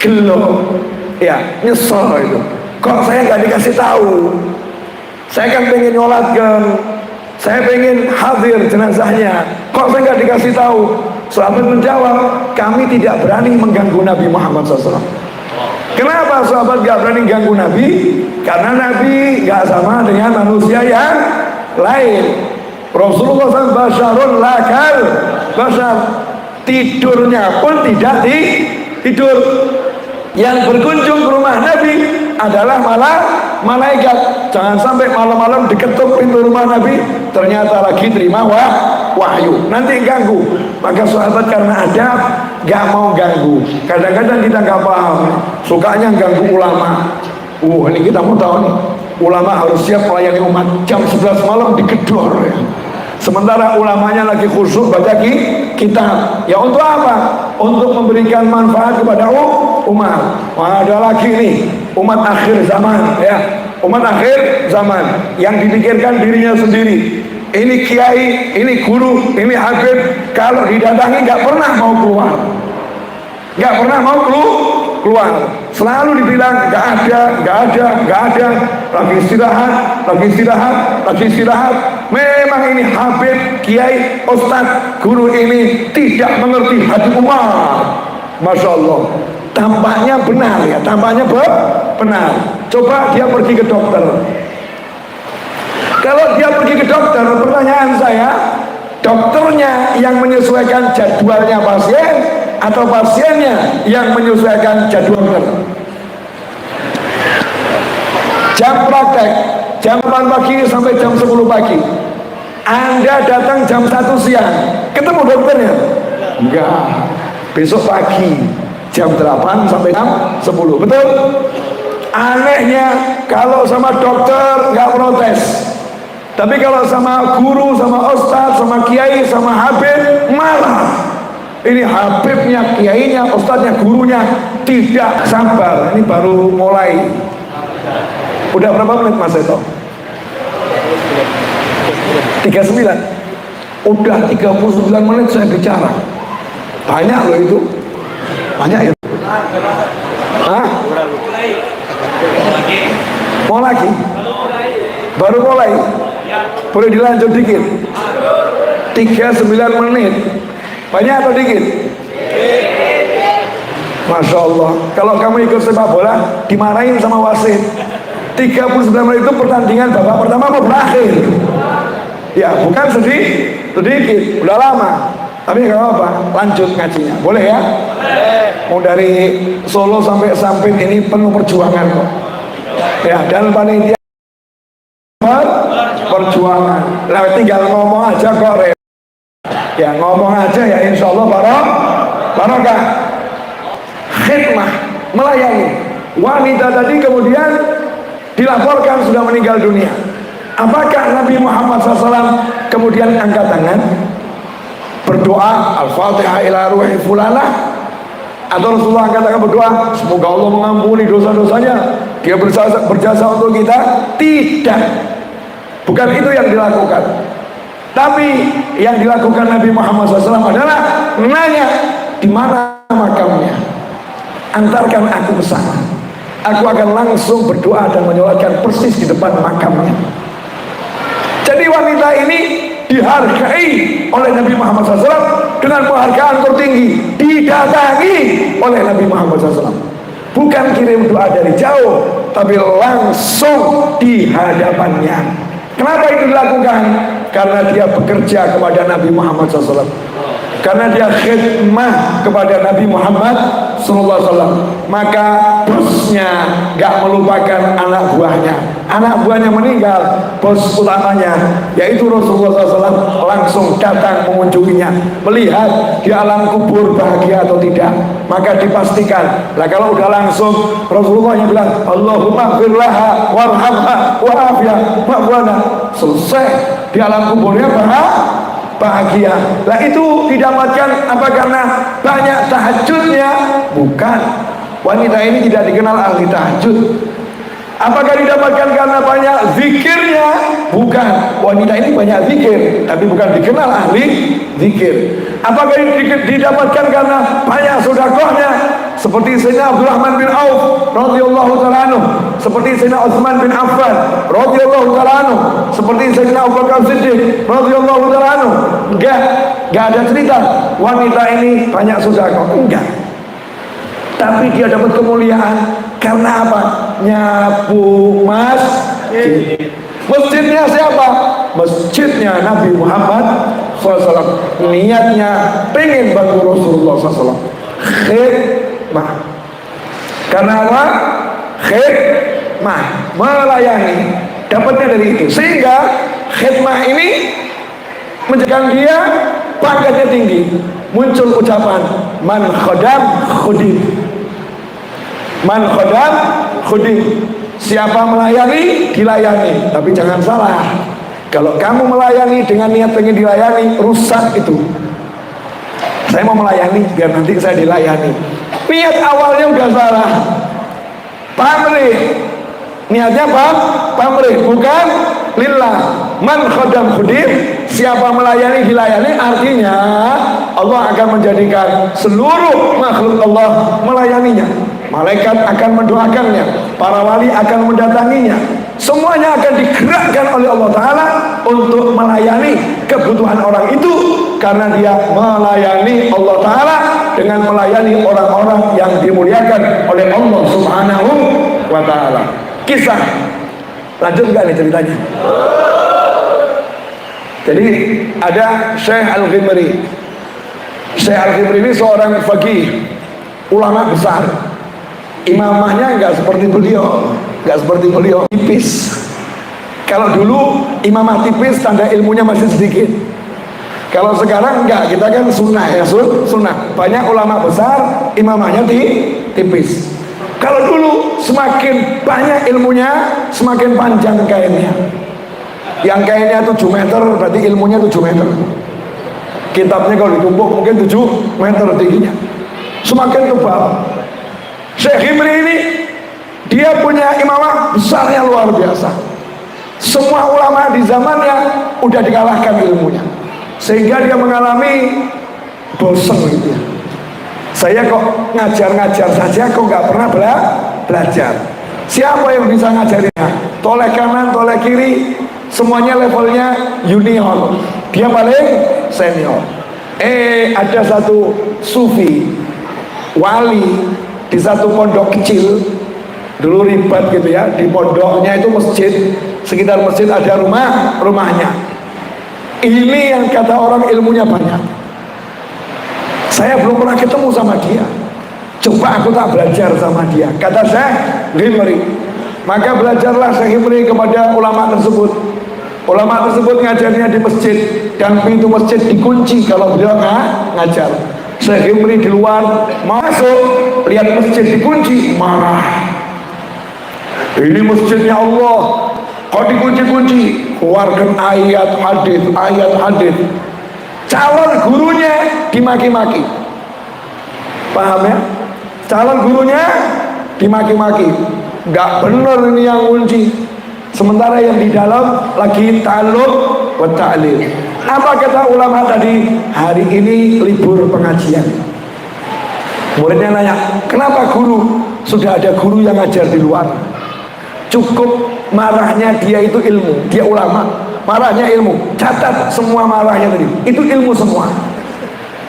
gelo, ya nyesel itu. Kok saya nggak dikasih tahu? Saya kan pengen nyolatkan, saya pengen hadir jenazahnya. Kok saya nggak dikasih tahu? Sahabat menjawab, kami tidak berani mengganggu Nabi Muhammad SAW. Kenapa sahabat gak berani ganggu Nabi? Karena Nabi gak sama dengan manusia yang lain. Rasulullah SAW basyarun lakal basyar, tidurnya pun tidak tidur. Yang berkunjung ke rumah Nabi adalah malah malaikat. Jangan sampai malam-malam diketuk pintu rumah Nabi, ternyata lagi terima wahyu, nanti ganggu. Maka sahabat karena ada gak mau ganggu. Kadang-kadang kita gak paham, sukanya ganggu ulama. Ini kita mau tahu nih, ulama harus siap melayani umat. Jam 11 malam digedor ya. Sementara ulamanya lagi khusyuk baca kitab. Ya untuk apa? Untuk memberikan manfaat kepada umat. Wah, ada lagi nih umat akhir zaman ya. Umat akhir zaman yang dipikirkan dirinya sendiri. Ini kiai, ini guru, ini habib, kalau didatangi nggak pernah mau keluar. Nggak pernah mau keluar. Selalu dibilang nggak ada. Lagi istirahat. Memang ini habib, kiai, ustadz, guru ini tidak mengerti hati umat. Masya Allah. Tampaknya benar ya, tampaknya benar. Coba dia pergi ke dokter. Kalau dia pergi ke dokter, pertanyaan saya, dokternya yang menyesuaikan jadwalnya pasien atau pasiennya yang menyesuaikan jadwal dokter? Jam praktek jam 8 pagi sampai jam 10 pagi. Anda datang jam 1 siang, ketemu dokternya? Enggak. Besok pagi jam 8 sampai jam 10. Betul? Anehnya kalau sama dokter nggak protes, tapi kalau sama guru, sama ustadz, sama kiai, sama habib malah. Ini habibnya, kiainya, ustadznya, gurunya tidak sabar. Ini baru mulai. Udah berapa menit Mas Eto? 39. Udah 39 menit saya bicara. Banyak loh itu. Banyak ya. Hah? Mau lagi? Baru mulai. Boleh dilanjut dikit. 39 menit. Banyak atau dikit? Masya Allah. Kalau kamu ikut sepak bola dimarahin sama wasit. 39 menit itu pertandingan babak pertama mau berakhir. Ya bukan sedikit, udah lama. Tapi nggak apa-apa, lanjut ngajinya. Boleh ya? Mau dari Solo sampai Sampit ini penuh perjuangan kok. Ya, dan panitia perjuangan. Lah tinggal ngomong aja kok, Re. Ya ngomong aja ya, insya Allah barokah. Khidmah, melayani. Wanita tadi kemudian dilaporkan sudah meninggal dunia. Apakah Nabi Muhammad SAW kemudian angkat tangan berdoa Al-Fatihah ila ruhi fulanah, atau Rasulullah angkat tangan berdoa semoga Allah mengampuni dosa-dosanya, dia berjasa untuk kita? Tidak, bukan itu yang dilakukan. Tapi yang dilakukan Nabi Muhammad SAW adalah nanya, di mana makamnya? Antarkan aku ke sana. Aku akan langsung berdoa dan menyolatkan persis di depan makamnya. Jadi wanita ini dihargai oleh Nabi Muhammad SAW dengan penghargaan tertinggi, didatangi oleh Nabi Muhammad SAW. Bukan kirim doa dari jauh, tapi langsung di hadapannya. Kenapa itu dilakukan? Karena dia bekerja kepada Nabi Muhammad SAW. Karena dia khidmah kepada Nabi Muhammad SAW. Maka bosnya gak melupakan anak buahnya. anak buahnya meninggal, bos utamanya yaitu Rasulullah SAW langsung datang mengunjunginya, melihat di alam kubur bahagia atau tidak. Maka dipastikan, lah kalau udah langsung Rasulullah yang bilang Allahumma firlaha warhamha wa'afiyah ma'wana, selesai di alam kuburnya bahagia. Lah itu didapatkan apa? Karena banyak tahajudnya? Bukan. Wanita ini tidak dikenal ahli tahajud. Apakah didapatkan karena banyak zikirnya? Bukan. Wanita ini banyak zikir, tapi bukan dikenal ahli zikir. Apakah didapatkan karena banyak sedekahnya? Seperti Sayyidina Abdurrahman bin Auf radhiyallahu ta'ala anhu, seperti Sayyidina Utsman bin Affan radhiyallahu ta'ala anhu, seperti Sayyidina Abu Bakar Siddiq radhiyallahu ta'ala anhu. Enggak ada cerita wanita ini banyak sedekah, enggak. Tapi dia dapat kemuliaan karena apa? Nyapu masjid. Masjidnya siapa? Masjidnya Nabi Muhammad SAW. Niatnya pengen bantu Rasulullah SAW. Khidmah. Karena apa? Khidmah, melayani. Dapatnya dari itu. Sehingga khidmah ini menjadikan dia pangkatnya tinggi. Muncul ucapan man khodam khudim. Man khodam khudim. Siapa melayani, dilayani. Tapi jangan salah, kalau kamu melayani dengan niat pengen dilayani, rusak itu. Saya mau melayani biar nanti saya dilayani. Niat awalnya udah salah. Pamrih. Niatnya pamrih, bukan lillah. Man khodam khudim. Siapa melayani, dilayani. Artinya Allah akan menjadikan seluruh makhluk Allah melayaninya. Malaikat akan mendoakannya, para wali akan mendatanginya, semuanya akan digerakkan oleh Allah Ta'ala untuk melayani kebutuhan orang itu, karena dia melayani Allah Ta'ala dengan melayani orang-orang yang dimuliakan oleh Allah Subhanahu wa Ta'ala. Kisah lanjut nggak nih ceritanya? Jadi ada Syekh Al-Ghimri. Syekh Al-Ghimri ini seorang faqih, ulama besar. Imamahnya nggak seperti beliau, tipis. Kalau dulu imamah tipis tanda ilmunya masih sedikit. Kalau sekarang enggak, kita kan sunnah ya, sunnah. Banyak ulama besar imamahnya tipis. Kalau dulu semakin banyak ilmunya, semakin panjang kainnya. Yang kainnya 7 meter berarti ilmunya 7 meter. Kitabnya kalau ditumpuk mungkin 7 meter tingginya. Semakin tebal. Syekh Ghimri ini dia punya imamah besarnya luar biasa. Semua ulama di zamannya udah dikalahkan ilmunya, sehingga dia mengalami bosan gitu ya. Saya kok ngajar-ngajar saja, kok nggak pernah belajar. Siapa yang bisa ngajarinnya? Toleh kanan, toleh kiri, semuanya levelnya junior. Dia paling senior. Ada satu sufi wali di satu pondok kecil, dulu ribet gitu ya, di pondoknya itu masjid, sekitar masjid ada rumahnya. Ini yang kata orang ilmunya banyak. Saya belum pernah ketemu sama dia, coba aku tak belajar sama dia, kata Syekh Ghimri. Maka belajarlah Syekh Ghimri kepada ulama tersebut. Ulama tersebut ngajarnya di masjid, dan pintu masjid dikunci kalau beliau ngajar. Syekh Ghimri di luar, masuk, lihat masjid dikunci, marah. Ini masjidnya Allah, kok dikunci-kunci? Keluarkan ayat hadis. Calon gurunya dimaki-maki. Paham ya? Calon gurunya dimaki-maki. Gak bener ini yang kunci. Sementara yang di dalam lagi ta'alluq wa ta'lil. Apa kata ulama tadi? Hari ini libur pengajian. Muridnya nanya, kenapa guru? Sudah ada guru yang ngajar di luar. Cukup marahnya dia itu ilmu. Dia ulama, marahnya ilmu. Catat semua marahnya tadi. Itu ilmu semua.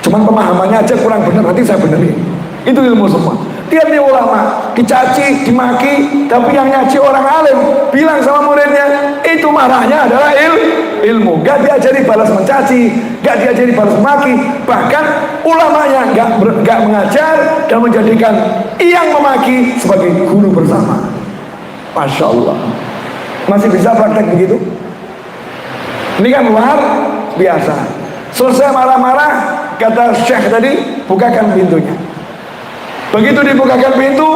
Cuman pemahamannya aja kurang benar, nanti saya benerin. Itu ilmu semua. Dia ulama, dicaci, dimaki, tapi yang nyaci orang alim. Bilang sama muridnya, itu marahnya adalah ilmu. Gak diajari balas mencaci, gak diajari balas memaki. Bahkan ulamanya gak mengajar dan menjadikan yang memaki sebagai guru bersama. Masya Allah. Masih bisa praktek begitu? Ini kan luar biasa. Selesai marah-marah, kata Syekh tadi, bukakan pintunya. Begitu dibukakan pintu,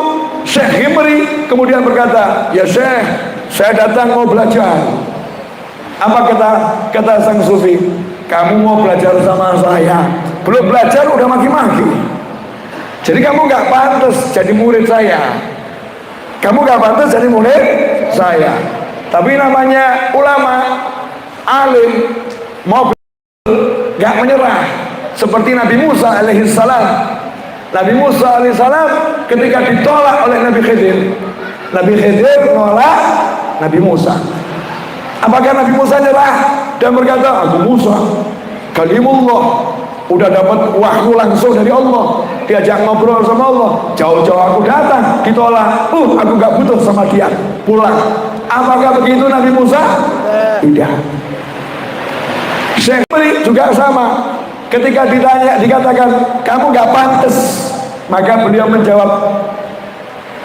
Syekh Himri kemudian berkata, ya Syekh, saya datang mau belajar. Apa kata sang sufi? Kamu mau belajar sama saya, belum belajar udah maki-maki. Jadi kamu nggak pantas jadi murid saya. Kamu nggak pantas jadi murid saya. Tapi namanya ulama, alim, mau nggak menyerah. Seperti Nabi Musa alaihissalam. Nabi Musa alaihissalam ketika ditolak oleh Nabi Khidir, Nabi Khidir menolak Nabi Musa. Apakah Nabi Musa nyerah dan berkata, aku Musa, kalimullah, udah dapat wahyu langsung dari Allah, diajak ngobrol sama Allah, jauh-jauh aku datang, ditolak, aku gak butuh sama dia, pulang. Apakah begitu Nabi Musa? Tidak. Syekh juga sama, ketika dikatakan kamu gak pantas, maka beliau menjawab,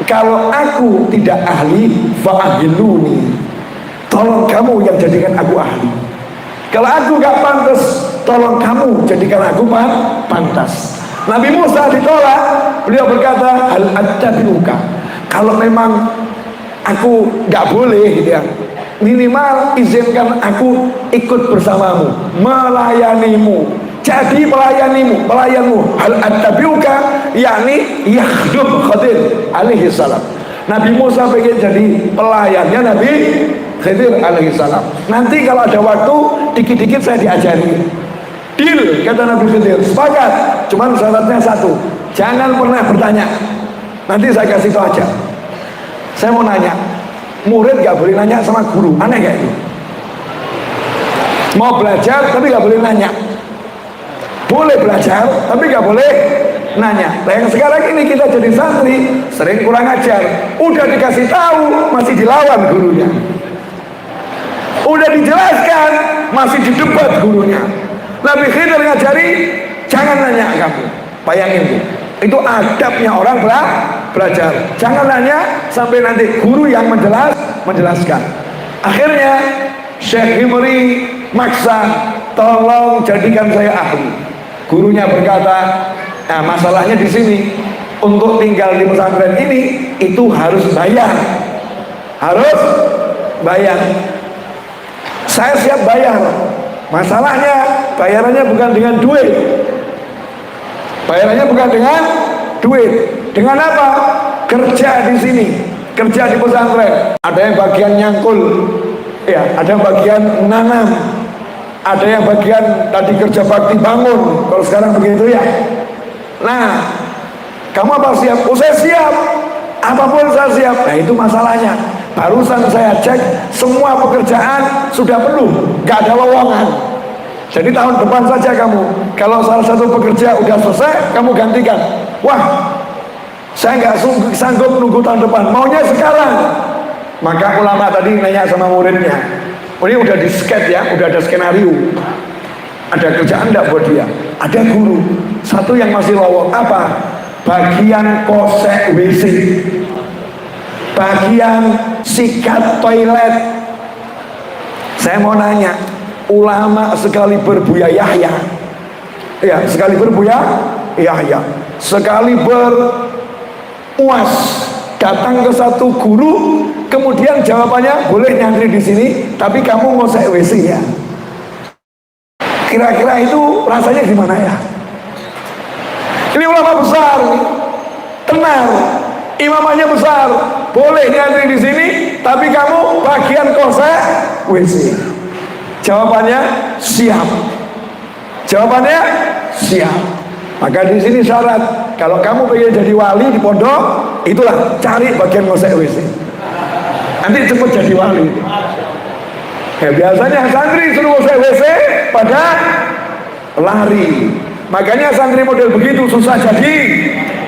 kalau aku tidak ahli, fa'ahiluni, tolong kamu yang jadikan aku ahli. Kalau aku gak pantas, tolong kamu jadikan aku pantas. Nabi Musa ditolak, beliau berkata, hal attabi'uka, kalau memang aku gak boleh gitu ya, minimal izinkan aku ikut bersamamu, melayanimu, jadi pelayanmu. Hal attabi'uka, yakni yakhdum Khidir alaihi salam. Nabi Musa pengen jadi pelayannya Nabi Khidir alaihissalam. Nanti kalau ada waktu, dikit-dikit saya diajari. Deal, kata Nabi Khidir. Sepakat. Cuman syaratnya satu, jangan pernah bertanya. Nanti saya kasih tahu aja. Saya mau nanya, murid gak boleh nanya sama guru. Aneh gak itu? Mau belajar tapi gak boleh nanya. Boleh belajar tapi gak boleh nanya. Nah yang sekarang ini kita jadi santri sering kurang ajar. Udah dikasih tahu masih dilawan gurunya. Udah dijelaskan masih didebat gurunya. Nabi Khidir ngajari jangan nanya kamu. Bayangin tuh, itu adabnya orang belajar. Jangan nanya sampai nanti guru yang menjelaskan. Akhirnya Syekh Himri maksa, tolong jadikan saya ahli. Gurunya berkata, nah masalahnya di sini, untuk tinggal di pesantren ini itu harus bayar. Saya siap bayar. Masalahnya bayarannya bukan dengan duit. Bayarannya bukan dengan duit. Dengan apa? Kerja di sini, kerja di pesantren. Ada yang bagian nyangkul, ya, ada yang bagian nanam, ada yang bagian tadi kerja bakti bangun. Kalau sekarang begitu ya. Nah, kamu apa siap? Oh saya siap. Apapun saya siap. Nah itu masalahnya. Barusan saya cek semua pekerjaan sudah penuh, gak ada lowongan. Jadi tahun depan saja kamu, kalau salah satu pekerja udah selesai, kamu gantikan. Wah, saya nggak sanggup nunggu tahun depan, maunya sekarang. Maka ulama tadi nanya sama muridnya, ini udah di sketch ya, udah ada skenario, ada kerjaan enggak buat dia. Ada guru satu yang masih lowong, apa? Bagian kosek WC, bagian sikat toilet. Saya mau nanya, ulama sekali berbuya Yahya, ya sekali berbuya Yahya, sekali beruas datang ke satu guru, kemudian jawabannya boleh nyantri di sini, tapi kamu ngosek WC ya. Kira-kira itu rasanya gimana ya? Ini ulama besar, tenang, imamannya besar, boleh nyantri di sini, tapi kamu bagian kosek WC. Jawabannya siap. Jawabannya siap. Maka di sini syarat, kalau kamu pengen jadi wali di pondok, itulah cari bagian ngosek WC. Nanti cepat jadi wali. Ya, biasanya santri suruh ngosek WC pada lari. Makanya santri model begitu susah jadi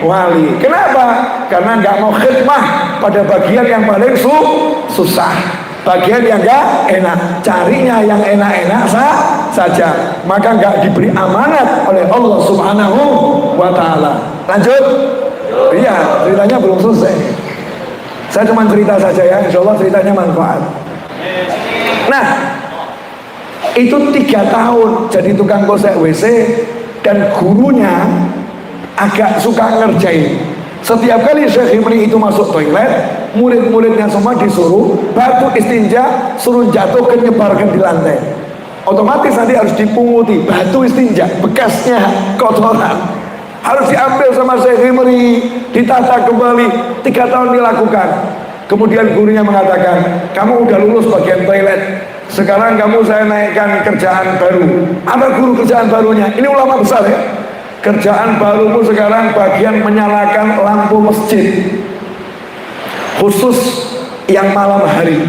wali. Kenapa? Karena nggak mau khidmah pada bagian yang paling susah, bagian yang nggak enak, carinya yang enak-enak saja. Maka nggak diberi amanat oleh Allah Subhanahu wa Ta'ala. Lanjut. Iya, ceritanya belum selesai. Saya cuma cerita saja ya, insya Allah ceritanya manfaat. Nah, itu 3 tahun jadi tukang gosek WC, dan gurunya agak suka ngerjain. Setiap kali Syekh Himri itu masuk toilet, murid-muridnya semua disuruh batu istinja, suruh jatuhkan, nyebarkan di lantai. Otomatis nanti harus dipunguti batu istinja, bekasnya kotoran harus diambil sama Syekh Himri, ditata kembali. 3 tahun dilakukan. Kemudian gurunya mengatakan, kamu udah lulus bagian toilet, sekarang kamu saya naikkan kerjaan baru. Apa guru kerjaan barunya? Ini ulama besar ya. Kerjaan barumu sekarang bagian menyalakan lampu masjid, khusus yang malam hari,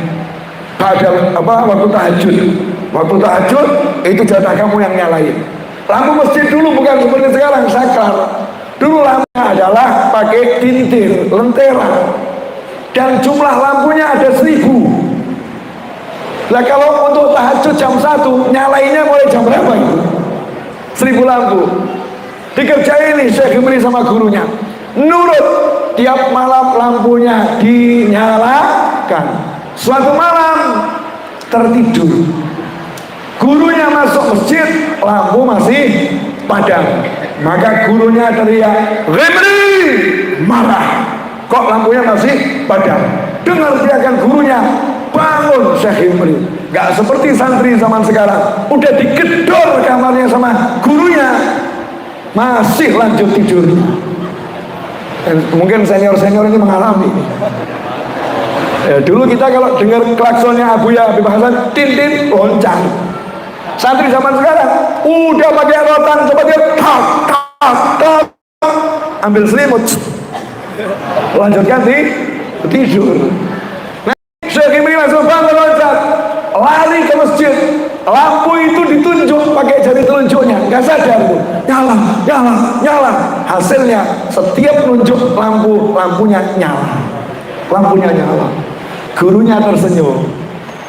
pada waktu tahajud. Waktu tahajud itu jatah kamu yang nyalain. Lampu masjid dulu bukan seperti sekarang saklar. Dulu lampunya adalah pakai tintir, lentera, dan jumlah lampunya ada 1000. Nah kalau untuk tahajud jam 1, nyalainnya mulai jam berapa itu? 1000 lampu. Dikerjain nih Syekh Himri sama gurunya, nurut, tiap malam lampunya dinyalakan. Suatu malam tertidur, gurunya masuk masjid, lampu masih padam. Maka gurunya teriak, Himri, marah, kok lampunya masih padam? Dengar teriakan gurunya, bangun Syekh Himri. Gak seperti santri zaman sekarang, udah digedor kamarnya sama gurunya, masih lanjut tidur. Mungkin senior-senior ini mengalami. Ya, dulu kita kalau dengar klaksonnya Abuya Habib Hasan, tin-tin, loncang. Santri zaman sekarang udah pakai rotan, coba dia tak tak tak, ambil selimut, lanjutkan tidur. Nah, Syekh Himri langsung bangun, loncat, lari ke masjid. Lampu itu ditunjuk pakai jari telunjuknya, nggak sadar tuh, nyala, nyala, nyala. Hasilnya setiap nunjuk lampunya nyala, lampunya nyala. Gurunya tersenyum,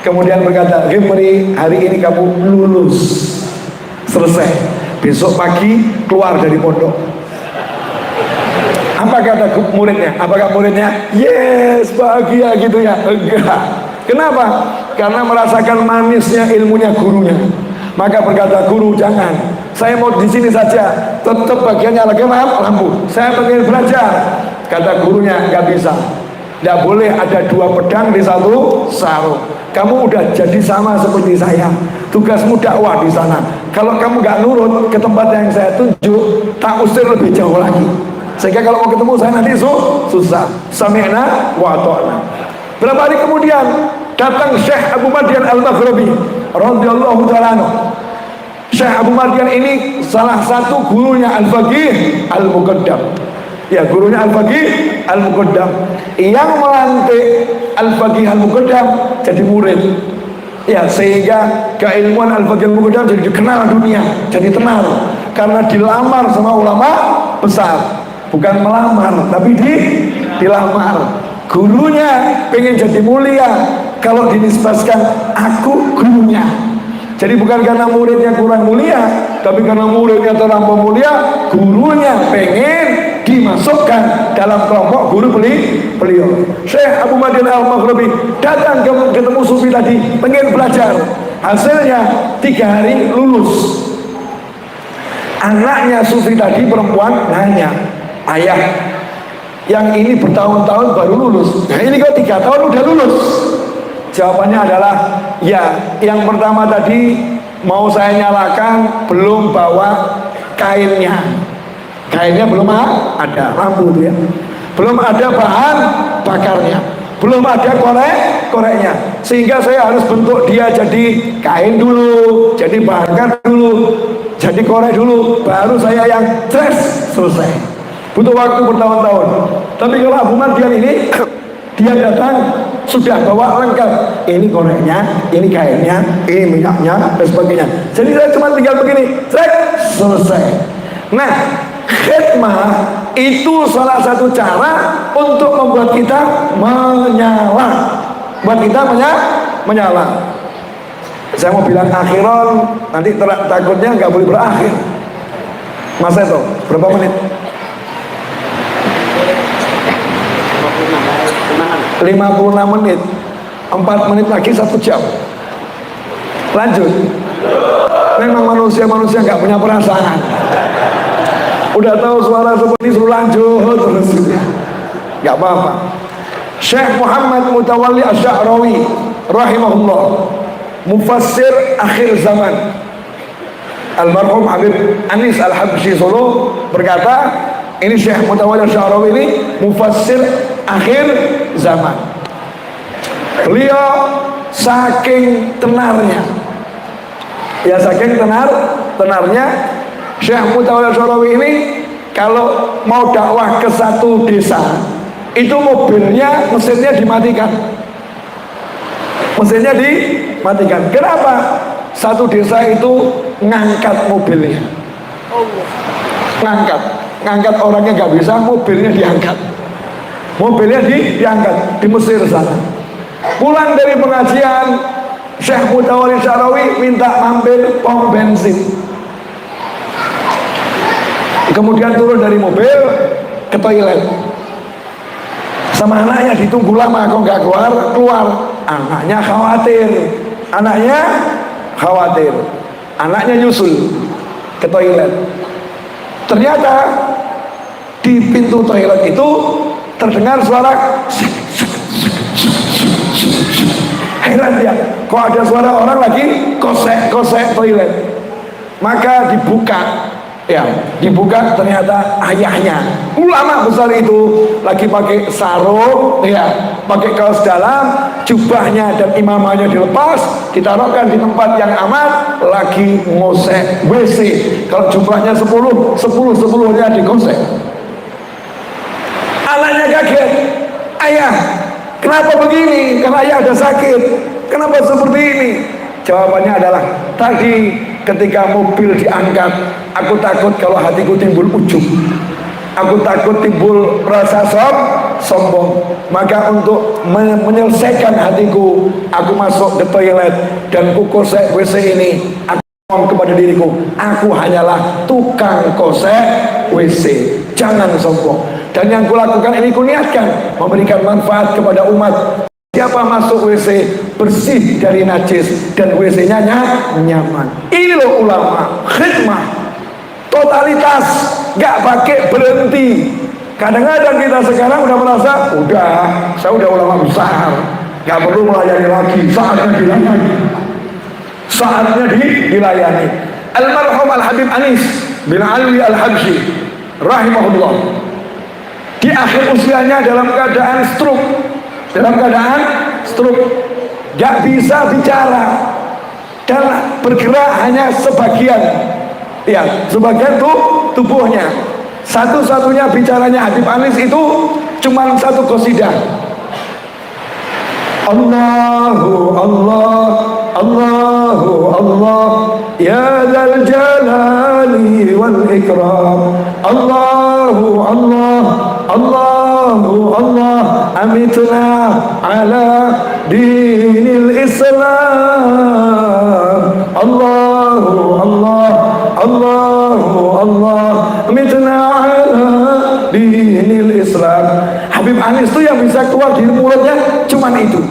kemudian berkata, Himri, hari ini kamu lulus, selesai. Besok pagi keluar dari pondok. Apa kata muridnya? Apakah muridnya yes, bahagia gitu ya? Enggak. Kenapa? Karena merasakan manisnya ilmunya gurunya. Maka berkata guru, jangan, saya mau di sini saja, tetap bagiannya lagi lampu. Saya pengen belajar. Kata gurunya, nggak bisa. Nggak boleh ada 2 pedang di satu sarung. Kamu udah jadi sama seperti saya. Tugasmu dakwah di sana. Kalau kamu nggak nurut ke tempat yang saya tunjuk, tak usir lebih jauh lagi. Sehingga kalau mau ketemu saya nanti susah. Sami'na wa ata'na. Berapa hari kemudian datang Syekh Abu Madian Al-Maghribi radhiyallahu ta'ala anhu. Syekh Abu Madian ini salah satu gurunya Al-Faqih Al-Muqaddam. Ya, gurunya Al-Faqih Al-Muqaddam yang melantik Al-Faqih Al-Muqaddam jadi murid. Ya, sehingga keilmuan Al-Faqih Al-Muqaddam jadi dikenal dunia, jadi tenar karena dilamar sama ulama besar. Bukan melamar, tapi dilamar. Gurunya pengen jadi mulia, kalau dinisbahkan aku gurunya. Jadi bukan karena muridnya kurang mulia, tapi karena muridnya terlampau mulia, gurunya pengen dimasukkan dalam kelompok guru beliau. Syekh Abu Madian Al-Maghribi datang ketemu Sufi tadi, pengen belajar. Hasilnya 3 hari lulus. Anaknya Sufi tadi perempuan nanya, ayah, yang ini bertahun-tahun baru lulus, nah ini kok 3 tahun udah lulus? Jawabannya adalah, ya, yang pertama tadi mau saya nyalakan belum bawa kainnya. Kainnya belum ada, lampu itu ya, belum ada bahan bakarnya, belum ada koreknya, sehingga saya harus bentuk dia jadi kain dulu, jadi bakar dulu, jadi korek dulu, baru saya yang selesai. Butuh waktu bertahun-tahun. Tapi kalau Abu Madian ini dia datang sudah bawa lengkap, ini koreknya, ini kainnya, ini minyaknya, dan sebagainya. Jadi saya cuma tinggal begini, selesai. Nah, khidmah itu salah satu cara untuk membuat kita menyala, buat kita menyala. Saya mau bilang akhiron, nanti takutnya nggak boleh berakhir. Mas Eto, berapa menit? 56 menit. 4 menit lagi 1 jam. Lanjut. Memang manusia nggak punya perasaan. Udah tahu suara seperti suruh lanjut terus. Nggak apa-apa. Syekh Muhammad Mutawalli Asy-Sya'rawi rahimahullah, mufassir akhir zaman, almarhum Habib Anis Al-Habsyi Solo berkata, ini Syekh Mutawalli Asy-Sya'rawi ini mufassir akhir zaman. Beliau saking tenarnya, ya saking tenarnya Syekh Mutawalli Asy-Sya'rawi ini kalau mau dakwah ke satu desa itu mobilnya mesinnya dimatikan. Mesinnya dimatikan. Kenapa? Satu desa itu ngangkat mobilnya. Ngangkat orangnya nggak bisa, mobilnya diangkat. Mobilnya diangkat di Mesir sana. Pulang dari pengajian, Syekh Mutawalli Asy-Sya'rawi minta mampir pom bensin. Kemudian turun dari mobil ke toilet. Sama anaknya ditunggu lama kok nggak keluar. Anaknya khawatir. Anaknya nyusul ke toilet. Ternyata di pintu toilet itu terdengar suara. Heran dia, kok ada suara orang lagi kosek toilet. Maka dibuka ternyata ayahnya, ulama besar itu, lagi pakai sarung, pakai kaos dalam, jubahnya dan imamahnya dilepas, ditaruhkan di tempat yang aman, lagi ngosek WC. Kalau jumlahnya 10-10-10-nya digosek. Anaknya kaget, ayah, kenapa begini? Karena ayah ada sakit. Kenapa seperti ini? Jawabannya adalah, tadi ketika mobil diangkat, aku takut kalau hatiku timbul ujub, aku takut timbul rasa sombong. Maka untuk menyelesaikan hatiku, aku masuk ke toilet dan ku kosek WC ini. Aku ngomong kepada diriku, aku hanyalah tukang kosek WC, jangan sombong. Dan yang kulakukan ini kuniatkan memberikan manfaat kepada umat. Siapa masuk WC bersih dari najis dan WC-nya nyaman. Ini loh ulama, khidmah, totalitas, gak pakai berhenti. Kadang-kadang kita sekarang udah merasa, saya udah ulama besar, gak perlu melayani lagi, saatnya dilayani. Almarhum Al-Habib Anis bin Alwi Al-Habsyi rahimahullah, di akhir usianya dalam keadaan stroke, gak bisa bicara dan bergerak hanya sebagian, sebagian tubuhnya. Satu-satunya bicaranya Habib Anis itu cuma satu qasidah. Allahu Allah, Allahu Allah, ya dzal jalali wal ikram. Allahu Allah, Allahu Allah, amitna ala dinil Islam. Allahu Allah, Allahu Allah, amitna ala dinil Islam. Habib Anis itu yang bisa keluar di mulutnya cuman itu.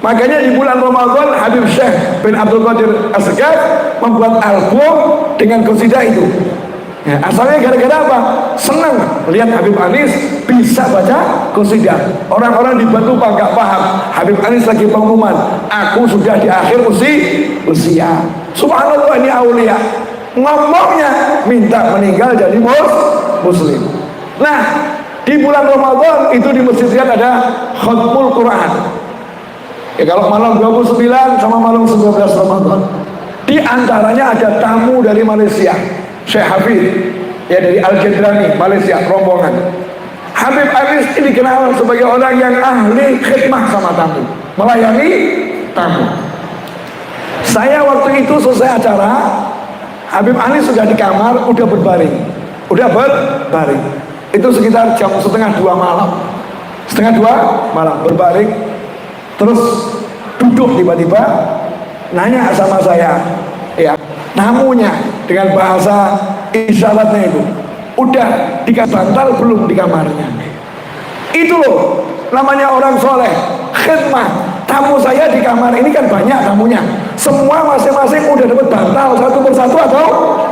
Makanya di bulan Ramadan Habib Syekh bin Abdul Qadir As-Segaf membuat album dengan qasidah itu. Asalnya gara-gara apa? Senang lihat Habib Anis bisa baca qasidah. Orang-orang di Batu nggak paham. Habib Anis lagi pengumuman, aku sudah di akhir usia. Subhanallah, ini aulia. Ngomongnya minta meninggal jadi muslim. Nah, di bulan Ramadan itu di Masjid Riyad ada khatmul Quran. Kalau malam 29 sama malam 19 Ramadan, di antaranya ada tamu dari Malaysia, Syekh Hafid, dari Al-Jadrani, Malaysia, rombongan. Habib Anis ini dikenal sebagai orang yang ahli khidmah sama tamu, melayani tamu. Saya waktu itu selesai acara, Habib Anis sudah di kamar, udah berbaring. Itu sekitar jam setengah 2 malam, berbaring. Terus duduk tiba-tiba nanya sama saya, tamunya dengan bahasa isyaratnya itu, udah dikasih bantal belum di kamarnya? Itu loh namanya orang soleh, khidmah, tamu saya di kamar ini kan banyak tamunya, semua masing-masing udah dapat bantal satu persatu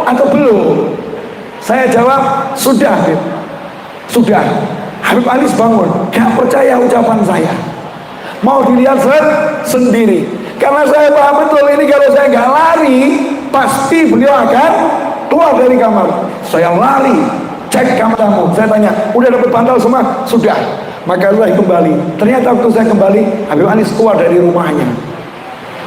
atau belum? Saya jawab, sudah Habib, sudah. Habib Anis bangun, gak percaya ucapan saya, mau dilihat sendiri, karena saya paham betul ini kalau saya gak lari pasti beliau akan keluar dari kamar. Saya lari, cek kamar tamu, saya tanya, udah dapat bantal semua? Sudah. Maka saya kembali, ternyata waktu saya kembali Habib Anis keluar dari rumahnya.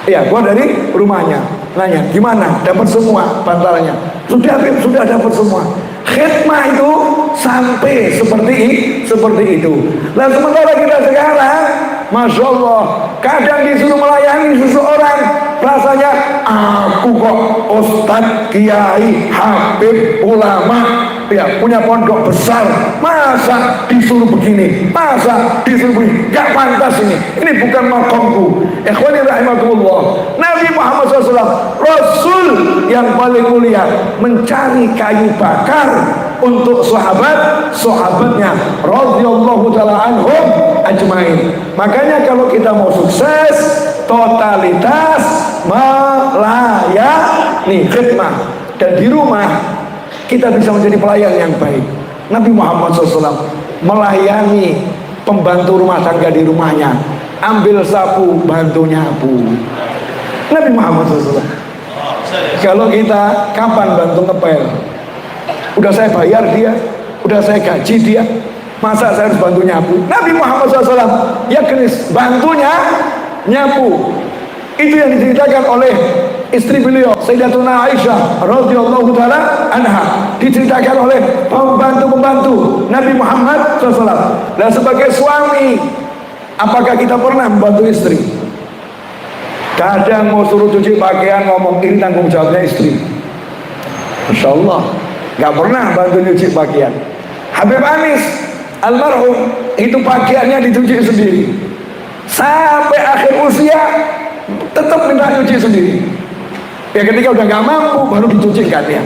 Iya, keluar dari rumahnya. Nanya, gimana? Dapat semua bantalnya? Sudah Habib, sudah dapat semua. Khidmah itu sampai seperti itu. Nah sementara kita sekarang, Masya Allah, kadang disuruh melayani seseorang, rasanya aku kok Ustadz, Kiai, Habib, ulama, ya punya pondok besar, masa disuruh begini, masa disuruh begini, gak pantas ini bukan makomku. Ikhwani rahimakumullah, Nabi Muhammad SAW, Rasul yang paling mulia, mencari kayu bakar untuk sahabatnya radhiyallahu ta'ala anhum ajmain. Makanya kalau kita mau sukses, totalitas melayani, khidmah, dan di rumah kita bisa menjadi pelayan yang baik. Nabi Muhammad SAW melayani pembantu rumah tangga di rumahnya, ambil sapu, bantu nyapu. Nabi Muhammad SAW. Kalau kita kapan bantu ngepel? Udah saya bayar dia, udah saya gaji dia, masa saya harus bantu nyapu? Nabi Muhammad SAW, ya genis, bantunya nyapu. Itu yang diceritakan oleh istri beliau, Sayyidatuna Aisyah radhiyallahu taala anha, diceritakan oleh pembantu-pembantu Nabi Muhammad SAW. Dan sebagai suami, apakah kita pernah membantu istri? Kadang mau suruh cuci pakaian, ngomong ini tanggung jawabnya istri. Masya Allah, gak pernah bantu nyuci pakaian. Habib Anis almarhum itu pakaiannya dicuci sendiri, sampai akhir usia tetap minta nyuci sendiri. Ya ketika udah gak mampu baru dicucikan ya.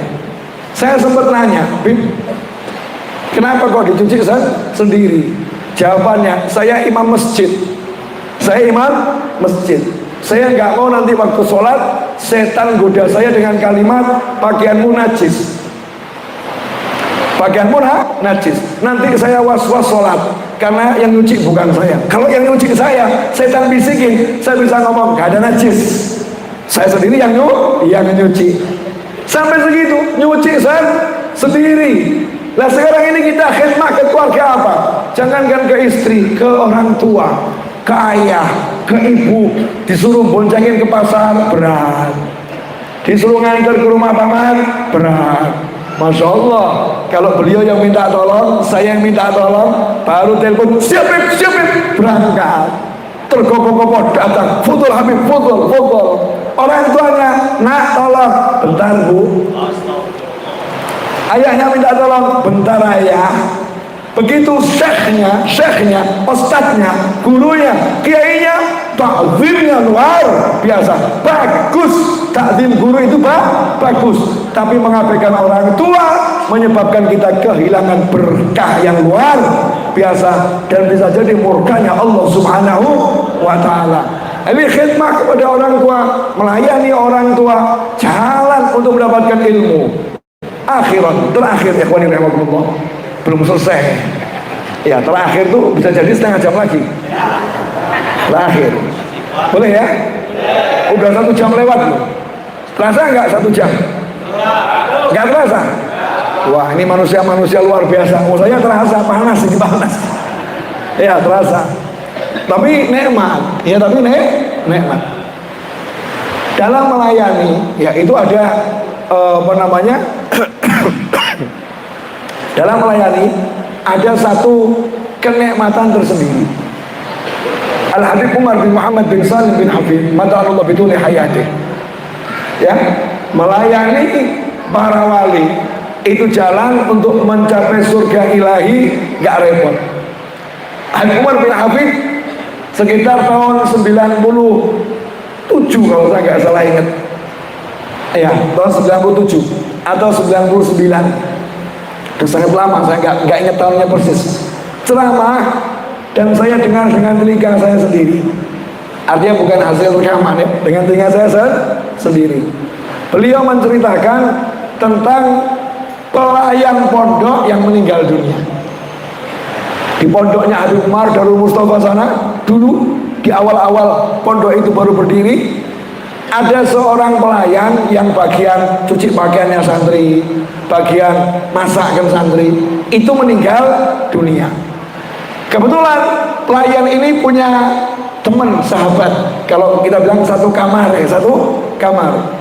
Saya sempat nanya, Bib, kenapa kok dicuci sendiri? Jawabannya, saya imam masjid. Saya nggak mau nanti waktu sholat setan goda saya dengan kalimat pakaianmu najis. Pakaianmu najis. Nanti saya was-was sholat karena yang nyuci bukan saya. Kalau yang nyuci saya, setan bisikin, saya bisa ngomong gak ada najis. Saya sendiri yang nyuci. Sampai segitu, nyuci sendiri. Nah sekarang ini kita khidmat ke keluarga apa? Jangankan ke istri, ke orang tua, ke ayah, ke ibu, disuruh boncengin ke pasar, berat. Disuruh nganter ke rumah paman, berat. Masya Allah, kalau beliau yang minta tolong, saya yang minta tolong, baru telepon, siap, berangkat. Tergopoh-gopoh datang, Fudul Habib, Fudul. Orang tuanya, nak tolong, bentar bu. Ayahnya minta tolong, bentar ayah. Begitu syekhnya, ustadznya, gurunya, kiainya, takzimnya luar biasa, bagus. Takzim guru itu bagus, tapi mengabaikan orang tua menyebabkan kita kehilangan berkah yang luar biasa dan bisa jadi murkanya Allah Subhanahu wa ta'ala. Ini khidmah kepada orang tua, melayani orang tua, jalan untuk mendapatkan ilmu akhirat. Terakhir ikhwani rahimakumullah, belum selesai ya, terakhir tuh bisa jadi setengah jam lagi. Terakhir boleh ya, udah 1 jam lewat loh. Terasa nggak 1 jam? Nggak terasa? Wah ini manusia luar biasa. Saya terasa panas ini, panas ya, terasa, tapi nikmat ya, nikmat dalam melayani ya. Itu ada apa namanya dalam melayani ada satu kenikmatan tersendiri. Al-Habib Umar bin Muhammad bin Salim bin Hafid mata'allah bituli hayatih, ya, melayani para wali itu jalan untuk mencapai surga ilahi, gak repot. Habib Umar bin Hafid sekitar tahun 97 kalau saya gak salah ingat ya, tahun 97 atau 99, udah sangat lama, saya nggak ingat tahunnya persis. Ceramah dan saya dengar dengan telinga saya sendiri. Artinya bukan hasil rekaman ya, dengan telinga saya sendiri. Beliau menceritakan tentang pelayan pondok yang meninggal dunia. Di pondoknya Habib Umar Darul Mustafa sana, dulu di awal-awal pondok itu baru berdiri, ada seorang pelayan yang bagian cuci pakaiannya santri, bagian masakkan santri, itu meninggal dunia. Kebetulan pelayan ini punya teman, sahabat. Kalau kita bilang satu kamar ya, satu kamar.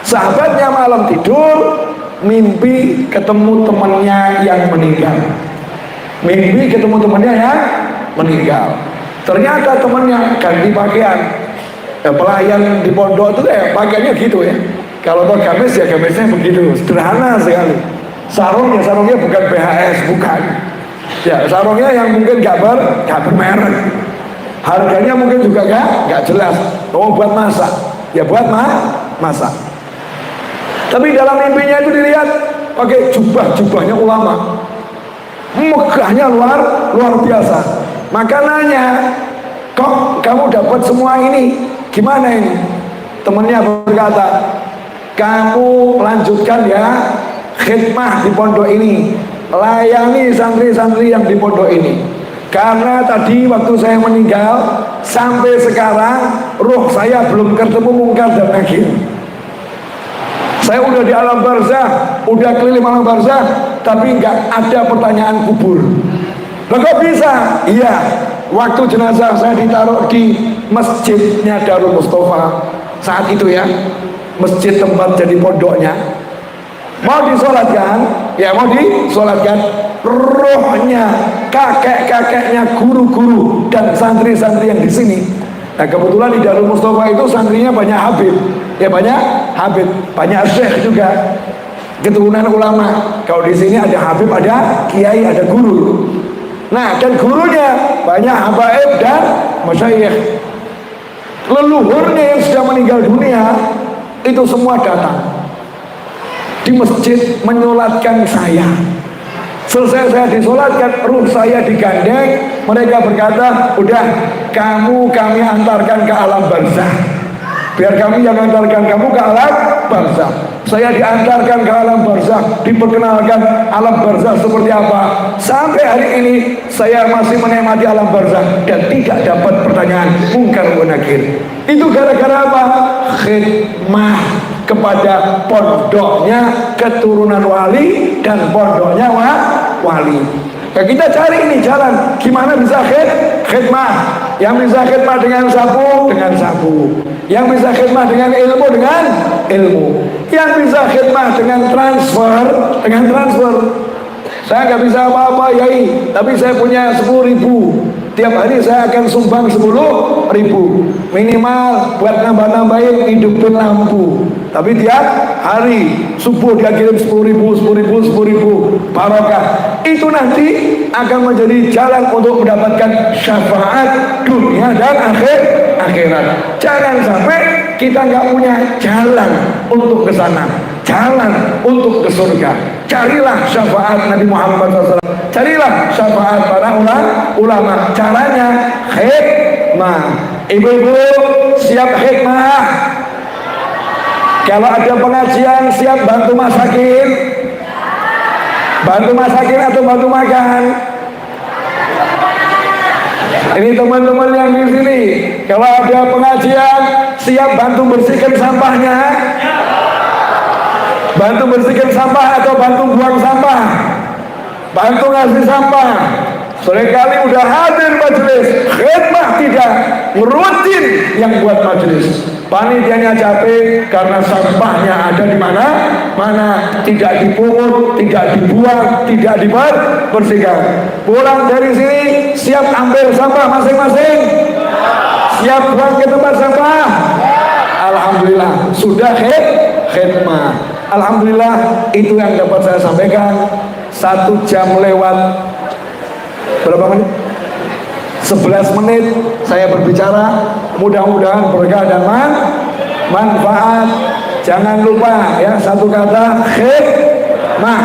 Sahabatnya malam tidur mimpi ketemu temannya yang meninggal. Mimpi ketemu temannya yang meninggal. Ternyata temannya ganti pakaian. Ya, pelayan di pondok itu ya pakaiannya gitu ya. Kalau toh gamis ya gamisnya begitu, sederhana sekali. Sarungnya bukan BHS, bukan. Ya sarungnya yang mungkin gak bermerek. Harganya mungkin juga gak jelas. Oh buat masak, ya buat masak. Tapi dalam mimpinya itu dilihat pakai jubahnya ulama, megahnya luar biasa. Maka nanya, kok kamu dapat semua ini? Gimana ini? Temennya berkata, kamu lanjutkan ya khidmah di pondok ini, layani santri-santri yang di pondok ini. Karena tadi waktu saya meninggal sampai sekarang ruh saya belum ketemu mungkar dan nakir. Saya udah di alam barzah, udah keliling alam barzah, tapi nggak ada pertanyaan kubur. Loh kok bisa? Iya, waktu jenazah saya ditaruh di masjidnya Darul Mustafa saat itu ya, masjid tempat jadi pondoknya. Mau disolatkan, ya mau disolatkan, rohnya kakek-kakeknya guru-guru dan santri-santri yang di sini. Nah kebetulan di Darul Mustafa itu santrinya banyak habib, ya banyak habib, banyak syekh juga, keturunan ulama. Kalau di sini ada habib, ada kiai, ada guru. Nah dan gurunya banyak habaib dan masyayikh. Leluhurnya yang sudah meninggal dunia itu semua datang di masjid menyolatkan saya. Selesai saya disolatkan, ruh saya digandeng. Mereka berkata, udah kami antarkan ke alam barzah. Biar kami yang antarkan kamu ke alam barzah. Saya diantarkan ke alam barzah, diperkenalkan alam barzah seperti apa. Sampai hari ini saya masih menikmati alam barzah dan tidak dapat pertanyaan mungkar wa nakir. Itu gara-gara apa? Khidmah kepada pondoknya keturunan wali dan pondoknya wali. Nah, kita cari ini jalan gimana bisa khidmah. Yang bisa khidmah dengan sapu, yang bisa khidmah dengan ilmu, yang bisa khidmah dengan transfer. Saya nggak bisa apa-apa yai, tapi saya punya 10.000. Tiap hari saya akan sumbang 10.000 minimal buat nambah-nambahin hidupin lampu. Tapi tiap hari subuh dia kirim 10.000 barokah. Itu nanti akan menjadi jalan untuk mendapatkan syafaat dunia dan akhirat. Jangan sampai kita nggak punya jalan untuk ke sana, jalan untuk ke surga. Carilah syafaat Nabi Muhammad SAW. Carilah syafaat para ulama. Caranya hikmah. Ibu-ibu siap hikmah. Kalau ada pengajian siap bantu masakin. Bantu masakin atau bantu makan. Ini teman-teman yang di sini. Kalau ada pengajian siap bantu bersihkan sampahnya. Bantu bersihkan sampah atau bantu buang sampah, bantu ngasih sampah. Seringkali udah hadir majelis khidmah tidak rutin yang buat majelis. Panitianya capek karena sampahnya ada di mana tidak dipungut, tidak dibuang, tidak dibersihkan. Pulang dari sini siap ambil sampah masing-masing, siap buang ke tempat sampah. Alhamdulillah sudah khidmah. Alhamdulillah itu yang dapat saya sampaikan. 1 jam lewat berapa menit? 11 menit saya berbicara. Mudah-mudahan berkah dan manfaat. Jangan lupa ya, satu kata khidmah,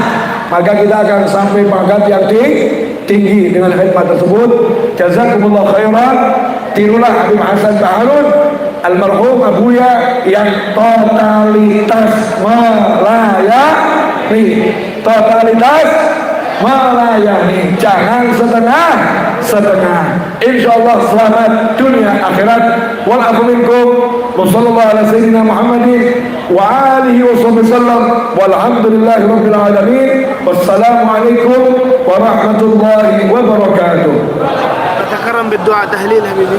maka kita akan sampai pangkat yang tinggi dengan khidmat tersebut. Jazakumullah khairan. Tirulah Habib Hasan Baharun almarhum abuya yang totalitas melayani, totalitas melayani, jangan setengah-setengah. Insyaallah selamat dunia akhirat. Wal afu minkum. Wassallallahu ala sayyidina Muhammadin wa alihi wasallam. Walhamdulillahi rabbil alamin. Wassalamualaikum warahmatullahi wabarakatuh. تكرم بالدعاء تهليل حبيبي.